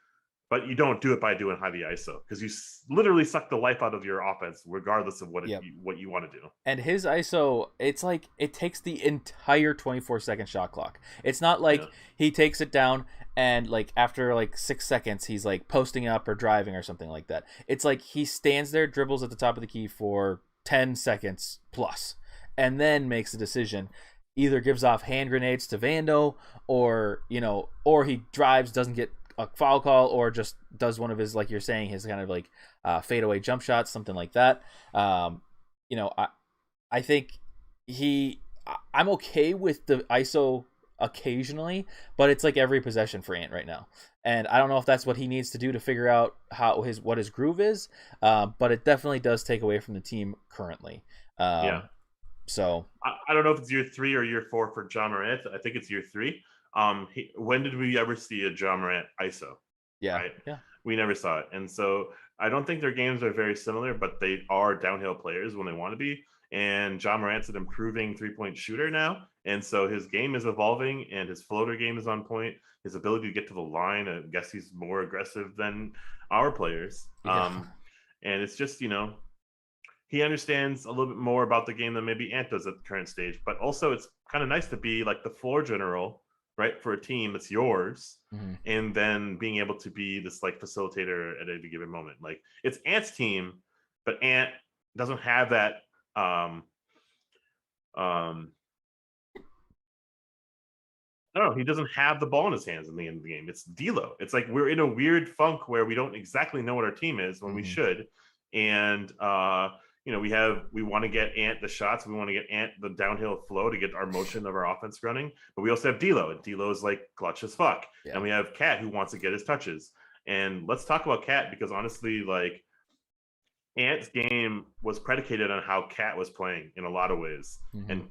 But you don't do it by doing heavy ISO, because you literally suck the life out of your offense, regardless of what you want to do. And his ISO, it's like it takes the entire 24-second shot clock. It's not like he takes it down and like after like 6 seconds he's like posting up or driving or something like that. It's like he stands there, dribbles at the top of the key for 10 seconds plus, and then makes a decision. Either gives off hand grenades to Vando, or he drives, doesn't get a foul call, or just does one of his, like you're saying, his kind of like fadeaway jump shots, something like that. I think I'm okay with the ISO occasionally, but it's like every possession for Ant right now, and I don't know if that's what he needs to do to figure out what his groove is, but it definitely does take away from the team currently. So I don't know if it's year 3 or year 4 for Ja Morant. I think it's year 3. When did we ever see a Ja Morant ISO? Right? Yeah. We never saw it. And so I don't think their games are very similar, but they are downhill players when they want to be. And Ja Morant's an improving 3-point shooter now. And so his game is evolving, and his floater game is on point. His ability to get to the line, I guess he's more aggressive than our players. And it's just, he understands a little bit more about the game than maybe Ant does at the current stage. But also it's kind of nice to be like the floor general, right, for a team that's yours, and then being able to be this like facilitator at any given moment. Like, it's Ant's team, but Ant doesn't have that I don't know, he doesn't have the ball in his hands in the end of the game. It's D'Lo. It's like we're in a weird funk where we don't exactly know what our team is when we should. And we want to get Ant the shots. We want to get Ant the downhill flow to get our motion of our offense running. But we also have D'Lo, and D'Lo is like clutch as fuck. Yeah. And we have Cat, who wants to get his touches. And let's talk about Cat, because honestly, like, Ant's game was predicated on how Cat was playing in a lot of ways, and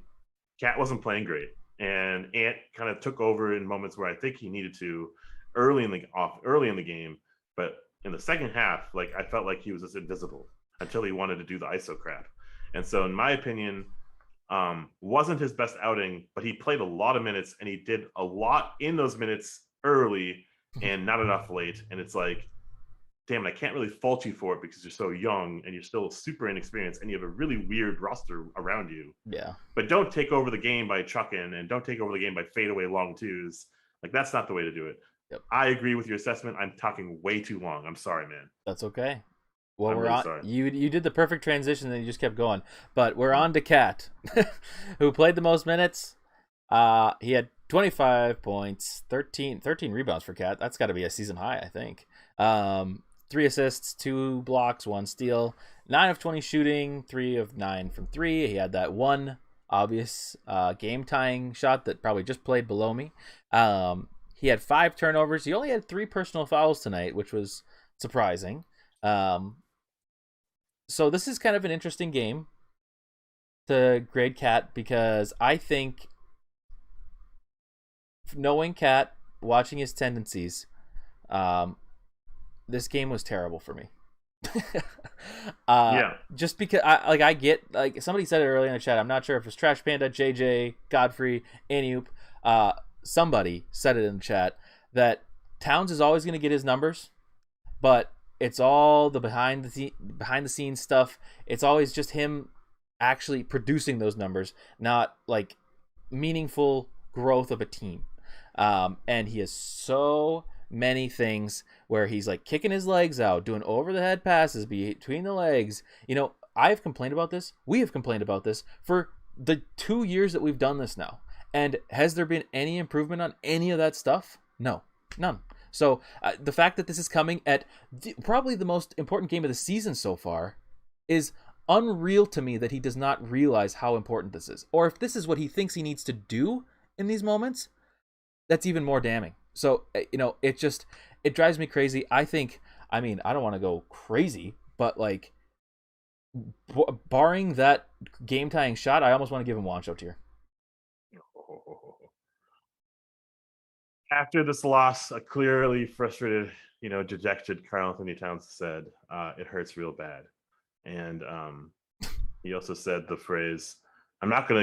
Cat wasn't playing great. And Ant kind of took over in moments where I think he needed to early in the game, but in the second half, like I felt like he was just invisible until he wanted to do the ISO crap. And so, in my opinion, wasn't his best outing, but he played a lot of minutes and he did a lot in those minutes early and not enough late. And it's like, damn, I can't really fault you for it because you're so young and you're still super inexperienced and you have a really weird roster around you. Yeah. But don't take over the game by chucking, and don't take over the game by fadeaway long twos. Like, that's not the way to do it. Yep. I agree with your assessment. I'm talking way too long. I'm sorry, man. That's okay. Well, I'm we're really on. sorry. You did the perfect transition, and you just kept going. But we're on to Cat, who played the most minutes. He had 25 points, 13 rebounds for Cat. That's got to be a season high, I think. 3 assists, 2 blocks, 1 steal, 9 of 20 shooting, 3 of 9 from 3. He had that one obvious game-tying shot that probably just played below me. He had 5 turnovers. He only had 3 personal fouls tonight, which was surprising. So this is kind of an interesting game to grade Cat because I think, knowing Cat, watching his tendencies, this game was terrible for me. Yeah. Just because I get, like, somebody said it earlier in the chat. I'm not sure if it's Trash Panda, JJ, Godfrey, Anyup. Somebody said it in the chat that Towns is always going to get his numbers, but it's all the behind the scenes stuff. It's always just him actually producing those numbers, not like meaningful growth of a team. And he has so many things where he's like kicking his legs out, doing over the head passes between the legs. You know, I've complained about this. We have complained about this for the 2 years that we've done this now. And has there been any improvement on any of that stuff? No, none. So the fact that this is coming at probably the most important game of the season so far is unreal to me, that he does not realize how important this is. Or if this is what he thinks he needs to do in these moments, that's even more damning. So, you know, it drives me crazy. I don't want to go crazy, but like, barring that game-tying shot, I almost want to give him Wancho tier. After this loss, a clearly frustrated, dejected Karl-Anthony Towns said, it hurts real bad. And he also said the phrase, he also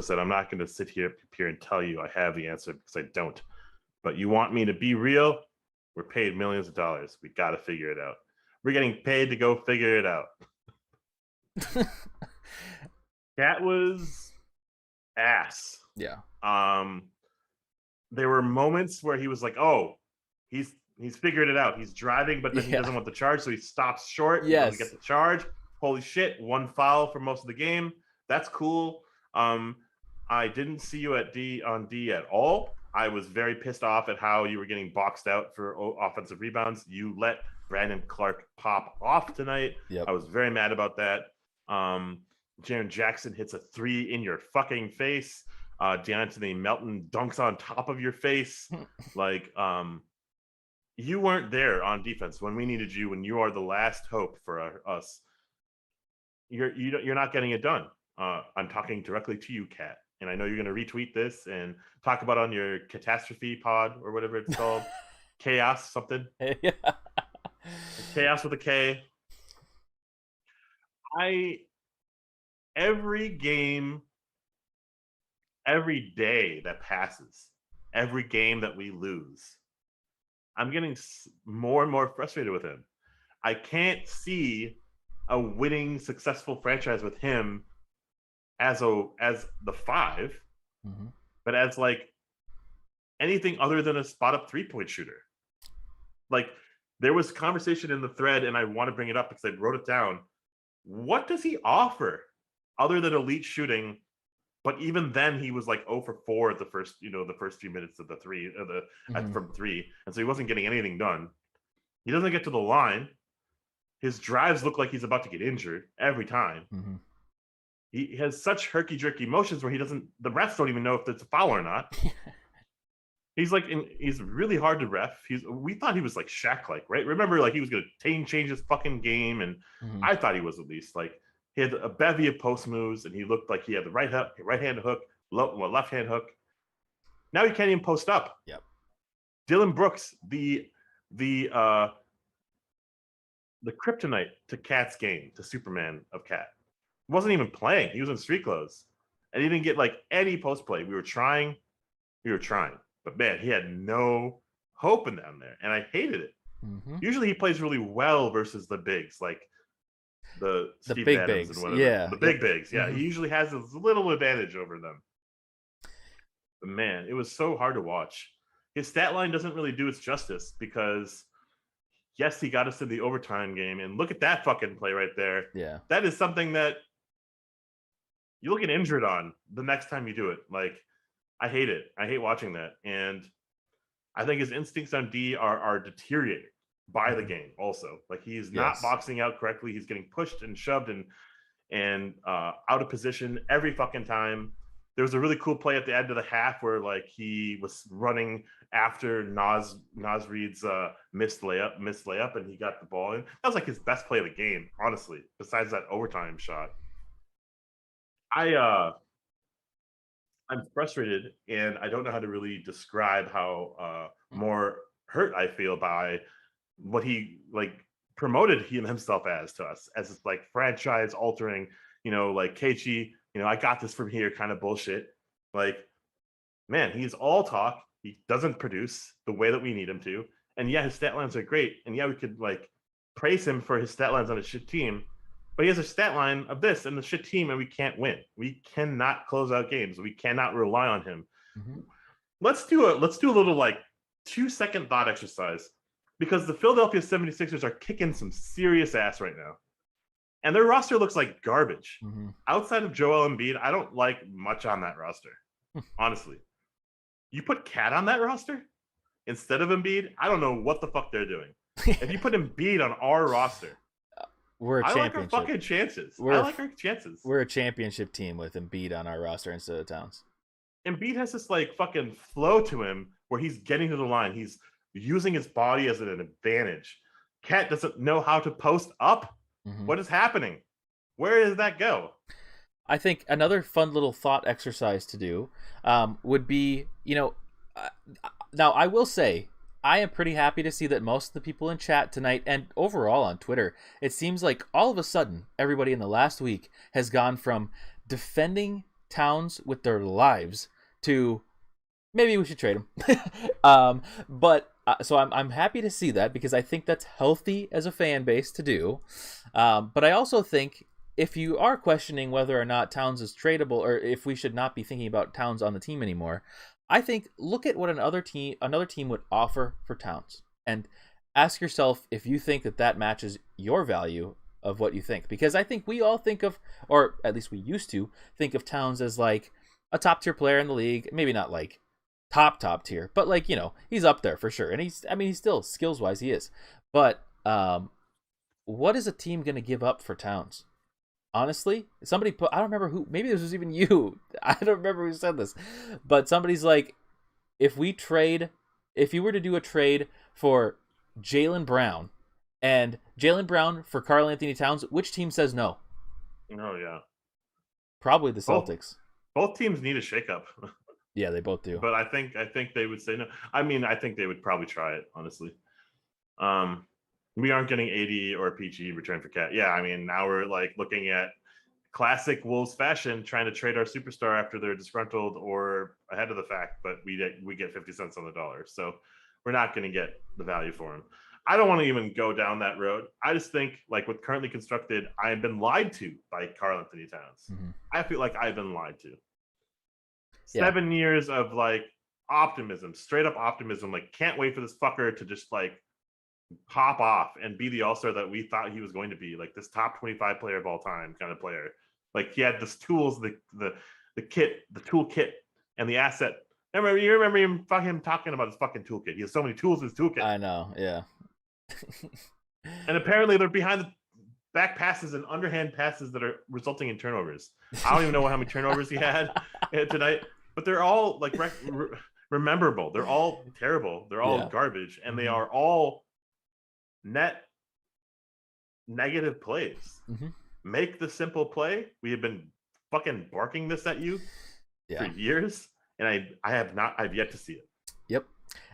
said, I'm not going to sit here and tell you I have the answer, because I don't. But you want me to be real? We're paid millions of dollars. We got to figure it out. We're getting paid to go figure it out. That was ass. Yeah. There were moments where he was like, oh, he's figured it out. He's driving, but then he doesn't want the charge, so he stops short. Yes. He doesn't get the charge. Holy shit, 1 foul for most of the game. That's cool. I didn't see you on D at all. I was very pissed off at how you were getting boxed out for offensive rebounds. You let Brandon Clark pop off tonight. Yep. I was very mad about that. Jaren Jackson hits a 3 in your fucking face. DeAnthony Melton dunks on top of your face. Like, you weren't there on defense when we needed you, when you are the last hope for us. You're not getting it done. I'm talking directly to you, Kat, and I know you're going to retweet this and talk about on your catastrophe pod or whatever it's called. Chaos something. Yeah. Chaos with a K. Every game, every day that passes, every game that we lose, I'm getting more and more frustrated with him. I can't see a winning, successful franchise with him as the 5, but as like anything other than a spot up 3-point shooter. Like, there was conversation in the thread, and I want to bring it up because I wrote it down. What does he offer other than elite shooting? But even then, he was like 0 for 4 at the first few minutes of the from 3, and so he wasn't getting anything done. He doesn't get to the line. His drives look like he's about to get injured every time. He has such herky-jerky motions where the refs don't even know if it's a foul or not. he's really hard to ref. We thought he was like Shaq, like, right? Remember, like he was gonna change his fucking game, and Mm-hmm. I thought he was, at least. Like he had a bevy of post moves, and he looked like he had the right hand hook, left hand hook. Now he can't even post up. Yep. Dylan Brooks, the kryptonite to Cat's game, to Superman of Cat, wasn't even playing. He was in street clothes, and he didn't get like any post play. We were trying, but man, he had no hope in down there, and I hated it. Mm-hmm. Usually, he plays really well versus the bigs, like the big Adams bigs, and whatever. yeah, The big bigs, yeah. Mm-hmm. He usually has a little advantage over them. But man, it was so hard to watch. His stat line doesn't really do its justice because, yes, he got us to the overtime game, and look at that fucking play right there. Yeah, that is something that you'll get injured on the next time you do it. Like, I hate it. I hate watching that, and I think his instincts on D are deteriorating by the game. Also, like he's not boxing out correctly. He's getting pushed and shoved and out of position every fucking time. There was a really cool play at the end of the half where like he was running after Naz Reid's missed layup, and he got the ball in. That was like his best play of the game, honestly, besides that overtime shot. I'm frustrated, and I don't know how to really describe how more hurt I feel by what he like promoted himself as to us, as this like franchise altering, like Keiichi, I got this from here kind of bullshit. Like, man, he's all talk. He doesn't produce the way that we need him to. And yeah, his stat lines are great. And yeah, we could like praise him for his stat lines on a shit team. But he has a stat line of this and the shit team, and we can't win. We cannot close out games. We cannot rely on him. Mm-hmm. Let's do a little like 2-second thought exercise, because the Philadelphia 76ers are kicking some serious ass right now. And their roster looks like garbage. Mm-hmm. Outside of Joel Embiid, I don't like much on that roster. Honestly. You put Cat on that roster instead of Embiid, I don't know what the fuck they're doing. If you put Embiid on our roster, we're a championship. I like our fucking chances. I like our chances. We're a championship team with Embiid on our roster instead of Towns. Embiid has this like fucking flow to him where he's getting to the line. He's using his body as an advantage. Cat doesn't know how to post up. Mm-hmm. What is happening? Where does that go? I think another fun little thought exercise to do would be, now I will say, I am pretty happy to see that most of the people in chat tonight and overall on Twitter, it seems like all of a sudden, everybody in the last week has gone from defending Towns with their lives to maybe we should trade him. So I'm happy to see that, because I think that's healthy as a fan base to do. But I also think if you are questioning whether or not Towns is tradable, or if we should not be thinking about Towns on the team anymore, I think look at what another team would offer for Towns and ask yourself if you think that matches your value of what you think. Because I think we all think of, or at least we used to think of Towns as like a top tier player in the league. Maybe not like top tier, but like, he's up there for sure. And he's still skills wise, he is. But what is a team going to give up for Towns? Honestly, somebody put, I don't remember who, maybe this was even you. I don't remember who said this, but somebody's like, if you were to do a trade for Jaylen Brown and Jaylen Brown for Karl Anthony Towns, which team says no? Oh yeah. Probably the Celtics. Both teams need a shakeup. Yeah, they both do. But I think they would say no. I mean, I think they would probably try it, honestly. We aren't getting AD or PG return for Cat. Yeah, I mean, now we're like looking at classic Wolves fashion, trying to trade our superstar after they're disgruntled or ahead of the fact, but we get 50 cents on the dollar. So we're not going to get the value for him. I don't want to even go down that road. I just think, like, with currently constructed, I have been lied to by Karl Anthony Towns. Mm-hmm. I feel like I've been lied to. 7 years of like optimism, straight up optimism. Like, can't wait for this fucker to just like pop off and be the all-star that we thought he was going to be, like this top 25 player of all time kind of player. Like, he had this tools, the kit, the toolkit, and the asset. You remember him talking about his fucking toolkit. He has so many tools in his toolkit. I know, yeah. And apparently they're behind the back passes and underhand passes that are resulting in turnovers. I don't even know how many turnovers he had tonight, but they're all like rememberable. They're all terrible. They're all Yeah. garbage, and they Mm-hmm. are all net negative plays. Mm-hmm. Make the simple play. We have been fucking barking this at you for Yeah. years, and I've yet to see it. Yep.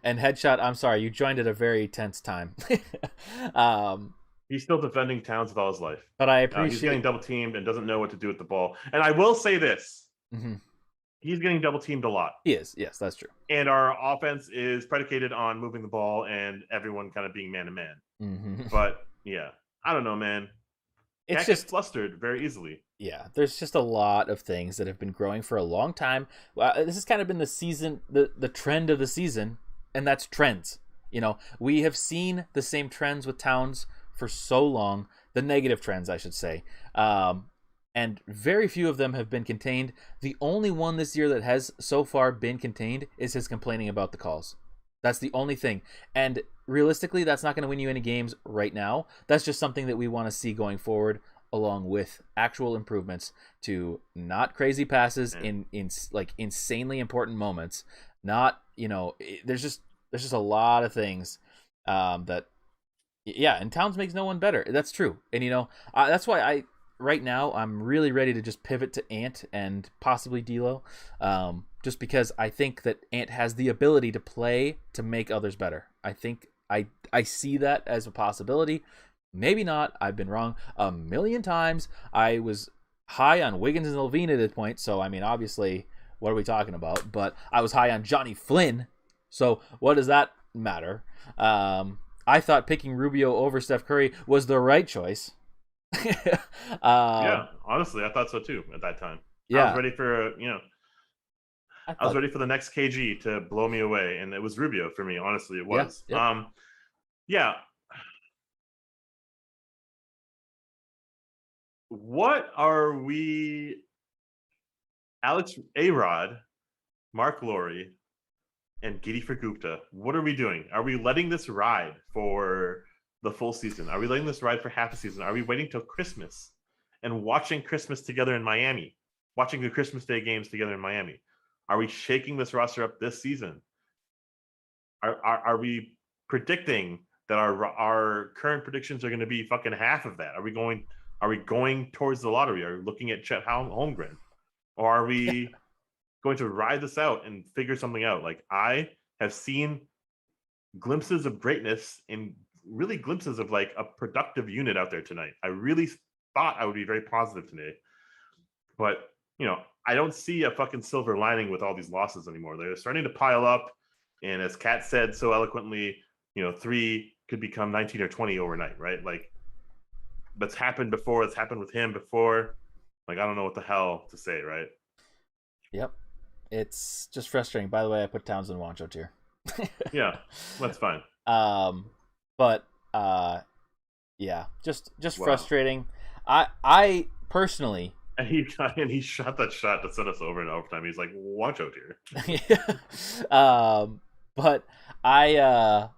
And headshot, I'm sorry, you joined at a very tense time. um, He's still defending Towns with all his life. but I He's getting appreciate. double teamed and doesn't know what to do with the ball. And I will say this: Mm-hmm. he's getting double teamed a lot. He is. Yes, that's true. And our offense is predicated on moving the ball and everyone kind of being man to man. Mm-hmm. But yeah, I don't know, man. It's Cat just gets flustered very easily. yeah. There's just a lot of things that have been growing for a long time. This has kind of been the season, the trend of the season, and that's trends. You know, we have seen the same trends with Towns for so long. The negative trends, I should say. And very few of them have been contained. The only one this year that has so far been contained is his complaining about the calls. That's the only thing. And realistically, that's not going to win you any games right now. That's just something that we want to see going forward, along with actual improvements to not crazy passes in like insanely important moments. Not, you know, there's just a lot of things that yeah, and Towns makes no one better. That's true. And you know, that's why right now I'm really ready to just pivot to Ant and possibly D'Lo, just because I think that Ant has the ability to play to make others better. I think I see that as a possibility. Maybe not. I've been wrong a million times. I was high on Wiggins and Levine at this point, so I mean, obviously, what are we talking about? But I was high on Johnny Flynn, so what does that matter? I thought picking Rubio over Steph Curry was the right choice. Yeah, honestly, I thought so too at that time. Yeah, I was ready for I was ready for the next KG to blow me away, and it was Rubio for me. Honestly, it was. Yeah. Yeah. What are we? Alex Arod, Mark Laurie, and Giddy for Gupta. What are we doing? Are we letting this ride for the full season? Are we letting this ride for half a season? Are we waiting till Christmas and watching Christmas together in Miami? Watching the Christmas Day games together in Miami? Are we shaking this roster up this season? Are we predicting that our current predictions are going to be fucking half of that? Are we going towards the lottery? Are we looking at Chet Holmgren? Or are we going to ride this out and figure something out? Like, I have seen glimpses of greatness and really glimpses of like a productive unit out there tonight. I really thought I would be very positive today, but you know, I don't see a fucking silver lining with all these losses anymore. They're starting to pile up, and as Kat said so eloquently, you know, 3 could become 19 or 20 overnight, right? Like, that's happened before. It's happened with him before. Like, I don't know what the hell to say, right? Yep. It's just frustrating. By the way, I put Townsend Wancho tier. Yeah, that's fine. But yeah, just wow. Frustrating. I personally and he shot that shot that sent us over in overtime. He's like, Wancho tier. But I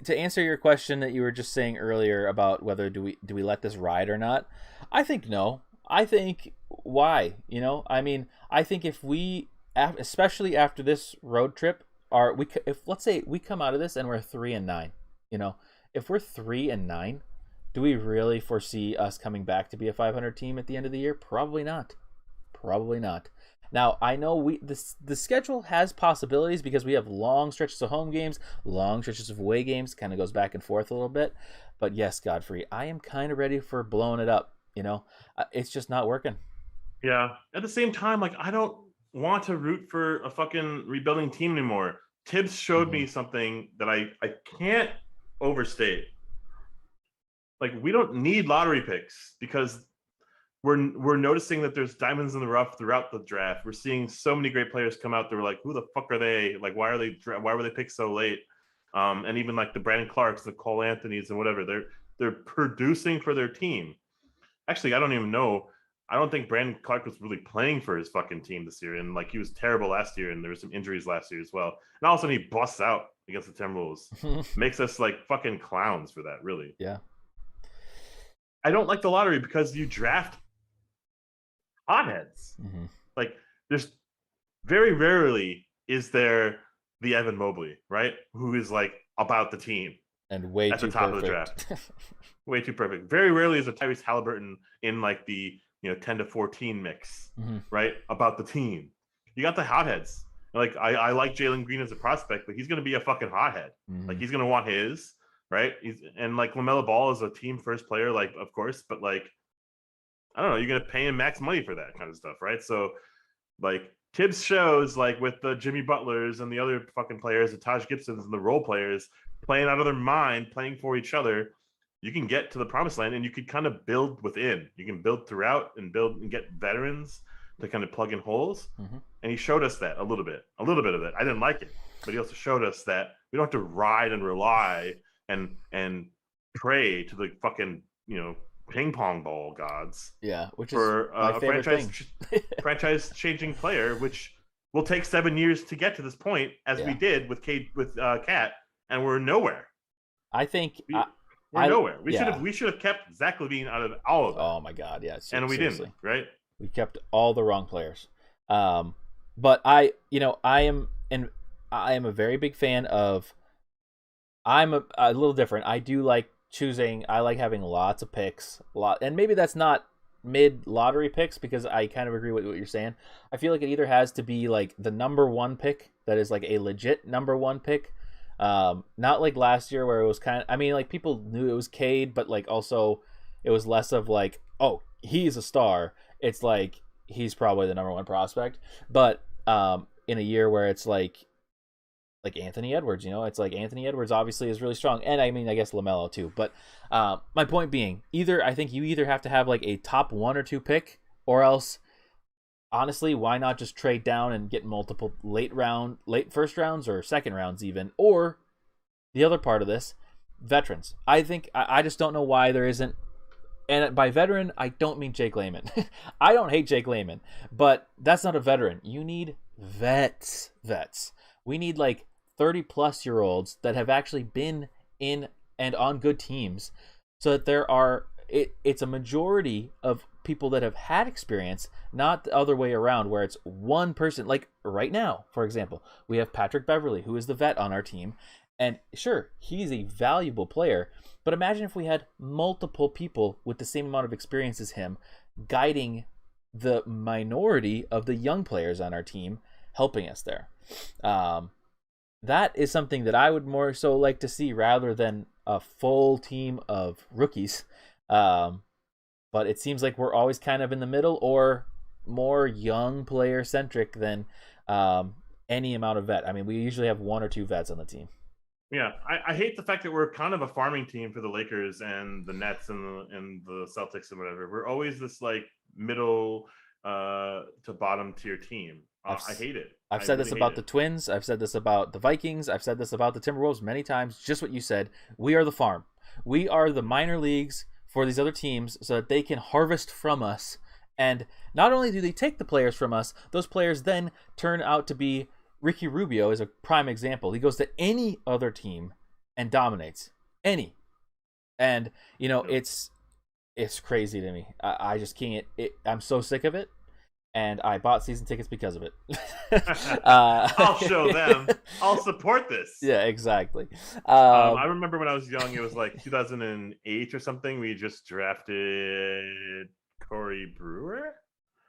to answer your question that you were just saying earlier about whether do we let this ride or not, I think no. I think why? You know, I mean, I think if we, especially after this road trip, if let's say we come out of this and we're 3-9, you know, if we're 3-9, do we really foresee us coming back to be a 500 team at the end of the year? Probably not. Probably not. Now, I know the schedule has possibilities because we have long stretches of home games, long stretches of away games, kind of goes back and forth a little bit. But yes, Godfrey, I am kind of ready for blowing it up. You know, it's just not working. Yeah. At the same time, like, I don't want to root for a fucking rebuilding team anymore. Tibbs showed me something that I can't overstate. Like, we don't need lottery picks because we're noticing that there's diamonds in the rough throughout the draft. We're seeing so many great players come out. They're like, who the fuck are they? Like, why were they picked so late? And even like the Brandon Clarks, the Cole Anthonys, and whatever, they're producing for their team. Actually, I don't even know. I don't think Brandon Clark was really playing for his fucking team this year. And like, he was terrible last year, and there were some injuries last year as well. And all of a sudden he busts out against the Timberwolves. Makes us like fucking clowns for that, really. Yeah. I don't like the lottery because you draft hotheads. Like, there's very rarely is there the Evan Mobley, right? Who is like about the team and way at the too top perfect. of the draft. Way too perfect. Very rarely is a Tyrese Halliburton in like the 10 to 14 mix, right? About the team. You got the hotheads. Like I like Jalen Green as a prospect, but he's going to be a fucking hothead. Like he's going to want his, right? And like LaMelo Ball is a team first player, like of course, but like I don't know, you're going to pay him max money for that kind of stuff, right? So like Tibbs shows like with the Jimmy Butlers and the other fucking players, the Taj Gibsons and the role players playing out of their mind, playing for each other, you can get to the promised land and you could kind of build within. You can build throughout and build and get veterans to kind of plug in holes. And he showed us that a little bit of it. I didn't like it, but he also showed us that we don't have to ride and rely and pray to the fucking, ping pong ball gods. Yeah, which is for my favorite franchise changing player, which will take 7 years to get to this point, as we did with Cat, and we're nowhere. I think we're nowhere. We should have kept Zach LaVine out of all of that. Oh my god, yeah, and we didn't, right? We kept all the wrong players. But I am a very big fan of. I'm a little different. I do like I like having lots of picks, and maybe that's not mid lottery picks, because I kind of agree with what you're saying. I feel like it either has to be like the number one pick that is like a legit number one pick, not like last year where it was kind of, I mean, like people knew it was Cade, but like also it was less of like, oh, he's a star. It's like he's probably the number one prospect. But in a year where it's like Anthony Edwards, it's like Anthony Edwards obviously is really strong, and I mean I guess LaMelo too. But my point being, I think you either have to have like a top 1 or 2 pick, or else honestly, why not just trade down and get multiple late first rounds or second rounds even, or the other part of this, veterans. I think I just don't know why there isn't. And by veteran, I don't mean Jake Layman. I don't hate Jake Layman, but that's not a veteran. You need vets. We need like 30-plus-year-olds that have actually been in and on good teams, so that it's a majority of people that have had experience, not the other way around where it's one person. Like right now, for example, we have Patrick Beverley, who is the vet on our team, and sure, he's a valuable player, but imagine if we had multiple people with the same amount of experience as him guiding the minority of the young players on our team, helping us there. That is something that I would more so like to see rather than a full team of rookies. But it seems like we're always kind of in the middle, or more young player centric than any amount of vet. I mean, we usually have 1 or 2 vets on the team. Yeah, I hate the fact that we're kind of a farming team for the Lakers and the Nets and the Celtics and whatever. We're always this like middle to bottom tier team. I hate it. I've said this about the Twins. I've said this about the Vikings. I've said this about the Timberwolves many times. Just what you said. We are the farm. We are the minor leagues for these other teams so that they can harvest from us. And not only do they take the players from us, those players then turn out to be. Ricky Rubio is a prime example. He goes to any other team and dominates. Any. And, it's crazy to me. I just can't. I'm so sick of it. And I bought season tickets because of it. I'll show them. I'll support this. Yeah, exactly. I remember when I was young, it was like 2008 or something. We just drafted Corey Brewer.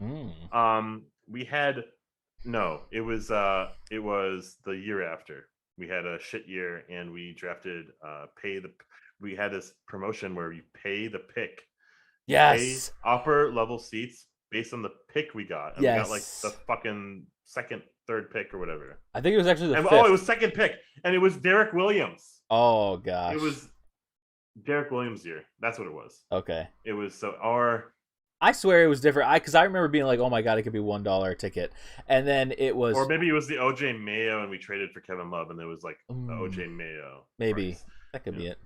We had it was the year after. We had a shit year, and we drafted we had this promotion where you pay the pick. Yes. Pay upper level seats based on the pick we got. And we got like the fucking second, third pick or whatever. I think it was actually the fifth. Oh, it was second pick. And it was Derek Williams. Oh, gosh. It was Derek Williams' year. That's what it was. Okay. It was I swear it was different. Because I remember being like, oh my God, it could be $1 a ticket. And then it was. Or maybe it was the OJ Mayo and we traded for Kevin Love and it was like the OJ Mayo. Maybe. Price. That could be it.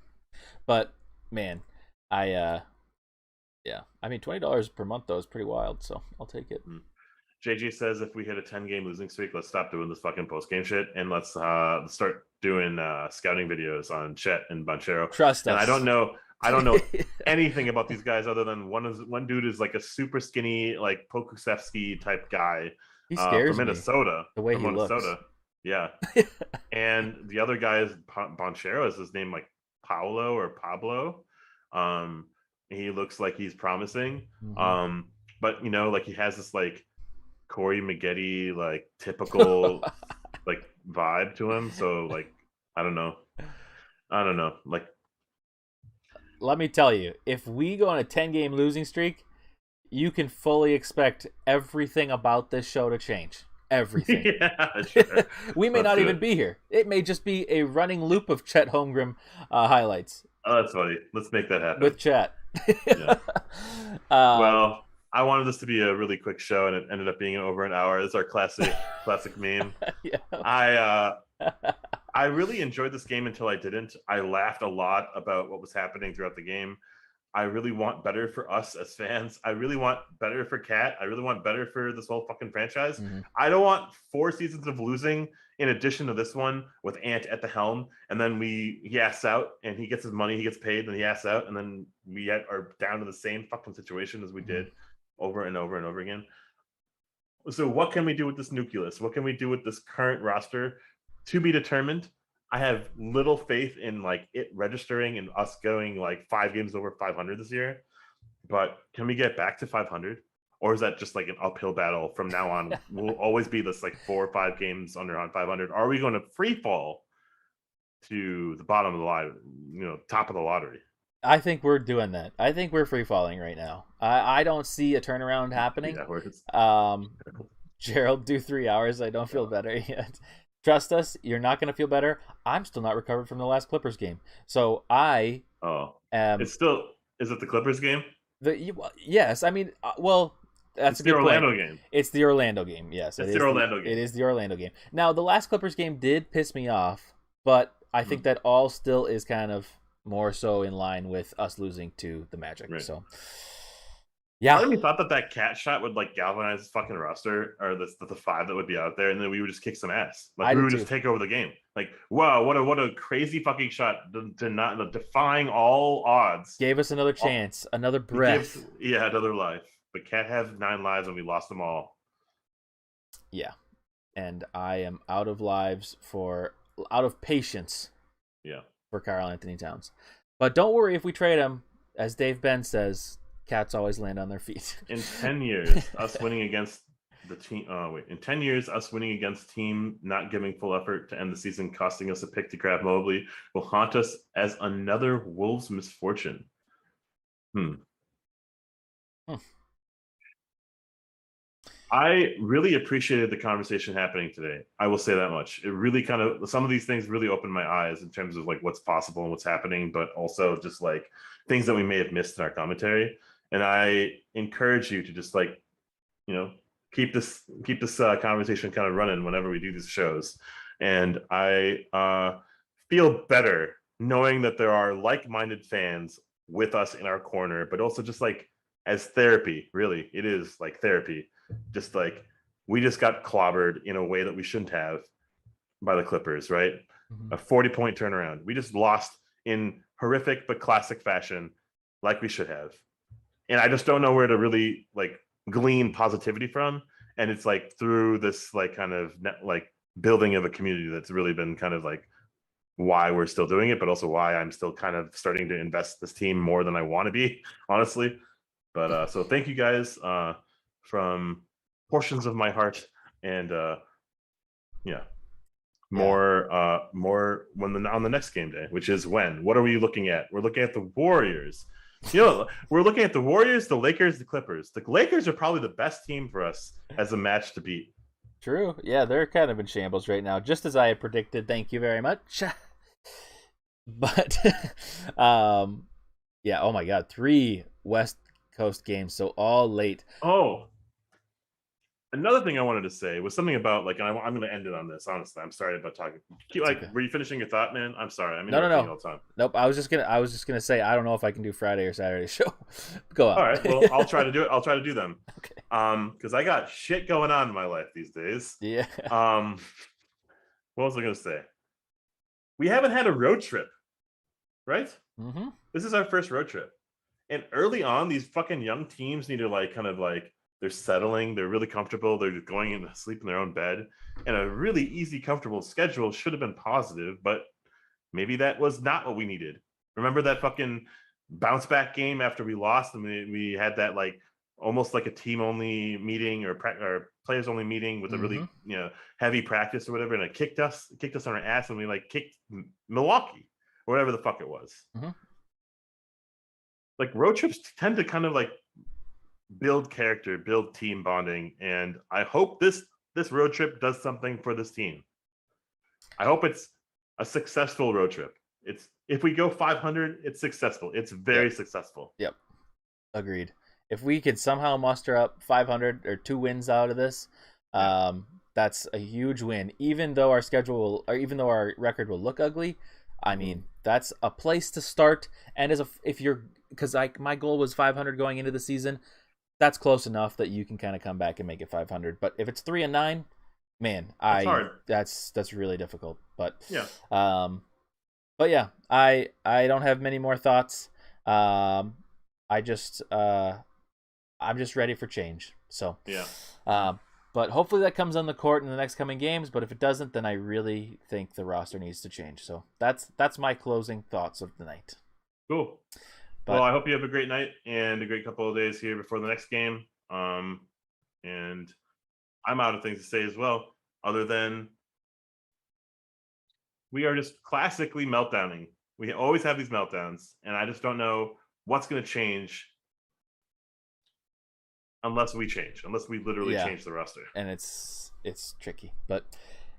But, man, yeah. I mean, $20 per month, though, is pretty wild, so I'll take it. JJ says if we hit a 10-game losing streak, let's stop doing this fucking post-game shit and let's start doing scouting videos on Chet and Banchero. Trust us. And I don't know anything about these guys other than one dude is like a super skinny, like Pokusevsky type guy He from scares me Minnesota. the way From he looks. Minnesota. Yeah. And the other guy is Bonchero. Is his name like Paolo or Pablo? Um, he looks like he's promising. Mm-hmm. But like he has this like Corey Maggette like typical like vibe to him. So like I don't know. Like Let me tell you, if we go on a 10-game losing streak, you can fully expect everything about this show to change. Everything. yeah, sure. We may Let's not do even it. be here. It may just be a running loop of Chet Holmgren highlights Oh, that's funny. Let's make that happen. with Chet. Yeah. um, Well, I wanted this to be a really quick show, and it ended up being over an hour. It's our classic meme. yeah. I really enjoyed this game until I didn't. I laughed a lot about what was happening throughout the game. I really want better for us as fans. I really want better for Cat. I really want better for this whole fucking franchise. Mm-hmm. I don't want 4 seasons of losing in addition to this one with Ant at the helm, and then he asks out and he gets his money, he gets paid, and he asks out, and then we are down to the same fucking situation as we did over and over and over again. So what can we do with this nucleus? What can we do with this current roster? To be determined. I have little faith in like it registering and us going like 5 games over 500 this year. But can we get back to 500? Or is that just like an uphill battle from now on? We'll always be this like 4 or 5 games under on 500. Are we going to free fall to the bottom of the line, top of the lottery? I think we're doing that. I think we're free falling right now. I don't see a turnaround happening. Gerald, do 3 hours. I don't feel better yet. Trust us, you're not going to feel better. I'm still not recovered from the last Clippers game. So I am. It's still. Is it the Clippers game? Yes. I mean, that's it's the Orlando game. It's the Orlando game. Yes. It's the Orlando game. It is the Orlando game. Now, the last Clippers game did piss me off, but I think that all still is kind of more so in line with us losing to the Magic. Right. So. Yeah. Part of me thought that Cat shot would like galvanize this fucking roster, or the 5 that would be out there, and then we would just kick some ass. Like we would just take over the game. Like, wow, what a crazy fucking shot! Defying all odds. Gave us another chance, another breath. Another life. But Cat has 9 lives, and we lost them all. Yeah, and I am out of patience. Yeah. For Karl-Anthony Towns, but don't worry if we trade him, as Dave Ben says. Cats always land on their feet. In 10 years, us winning against the team. In 10 years, us winning against team not giving full effort to end the season, costing us a pick to grab Mobley, will haunt us as another Wolves misfortune. I really appreciated the conversation happening today. I will say that much. It really some of these things really opened my eyes in terms of like what's possible and what's happening, but also just like things that we may have missed in our commentary. And I encourage you to just like, keep this conversation kind of running whenever we do these shows. And I feel better knowing that there are like-minded fans with us in our corner, but also just like as therapy. Really, it is like therapy. Just like we just got clobbered in a way that we shouldn't have by the Clippers, right? A 40-point turnaround. We just lost in horrific but classic fashion, like we should have. And I just don't know where to really like glean positivity from. And it's like through this like kind of like building of a community that's really been kind of like why we're still doing it, but also why I'm still kind of starting to invest this team more than I want to be, honestly. But so thank you guys from portions of my heart, and more when on the next game day, which is when. What are we looking at? We're looking at the Warriors. We're looking at the Warriors, the Lakers, the Clippers. The Lakers are probably the best team for us as a match to beat. True. Yeah, they're kind of in shambles right now, just as I had predicted. Thank you very much. But, yeah, oh my God, 3 West Coast games, so all late. Oh, another thing I wanted to say was something about like, and I'm going to end it on this. Honestly, I'm sorry about talking. Okay. Were you finishing your thought, man? I'm sorry. I mean, no. All the time. Nope. I was just gonna say I don't know if I can do Friday or Saturday show. Go on. All right. Well, I'll try to do it. I'll try to do them. Okay. Because I got shit going on in my life these days. Yeah. What was I going to say? We haven't had a road trip, right? Mm-hmm. This is our first road trip, and early on, these fucking young teams need to like kind of like They're settling. They're really comfortable. They're just going into sleep in their own bed. And a really easy, comfortable schedule should have been positive, but maybe that was not what we needed. Remember that fucking bounce back game after we lost, and we had that like almost like a team only meeting or players only meeting with a really heavy practice or whatever, and it kicked us on our ass, and we like kicked Milwaukee or whatever the fuck it was. Like road trips tend to kind of like build character, build team bonding, and I hope this road trip does something for this team. I hope it's a successful road trip. It's if we go 500, it's successful. It's very successful. Yep. Agreed. If we could somehow muster up 500 or 2 wins out of this, that's a huge win. Even though our record will look ugly, I mean, that's a place to start. And because my goal was 500 going into the season, that's close enough that you can kind of come back and make it 500. But if it's 3-9, man, that's really difficult. But but yeah, I don't have many more thoughts. I'm just ready for change. So but hopefully that comes on the court in the next coming games. But if it doesn't, then I really think the roster needs to change. So that's my closing thoughts of the night. Cool. Well, I hope you have a great night and a great couple of days here before the next game. And I'm out of things to say as well, other than we are just classically meltdowning. We always have these meltdowns, and I just don't know what's going to change unless we literally change the roster. And it's tricky. But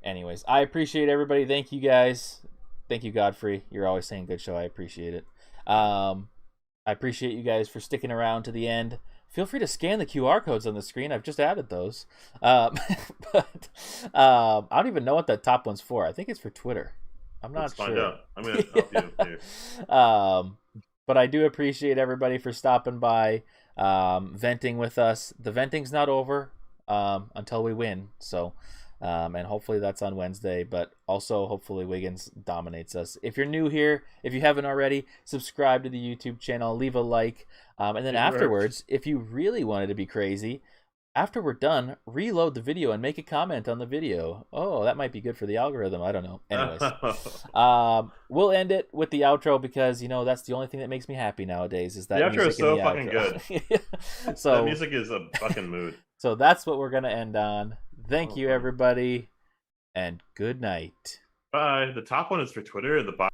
anyways, I appreciate everybody. Thank you guys. Thank you, Godfrey. You're always saying good show. I appreciate it. I appreciate you guys for sticking around to the end. Feel free to scan the QR codes on the screen. I've just added those. But I don't even know what that top one's for. I think it's for Twitter. I'm not sure. Let's find out. I'm going to help you here. But I do appreciate everybody for stopping by, venting with us. The venting's not over until we win. So, and hopefully that's on Wednesday. But also, hopefully Wiggins dominates us. If you're new here, if you haven't already, subscribe to the YouTube channel, leave a like. And then afterwards, if you really wanted to be crazy, after we're done, reload the video and make a comment on the video. Oh, that might be good for the algorithm. I don't know. Anyways, we'll end it with the outro because, that's the only thing that makes me happy nowadays is that the outro is so fucking outro. Good. So that music is a fucking mood. So that's what we're going to end on. Thank you, everybody, and good night. Bye. The top one is for Twitter, and the bottom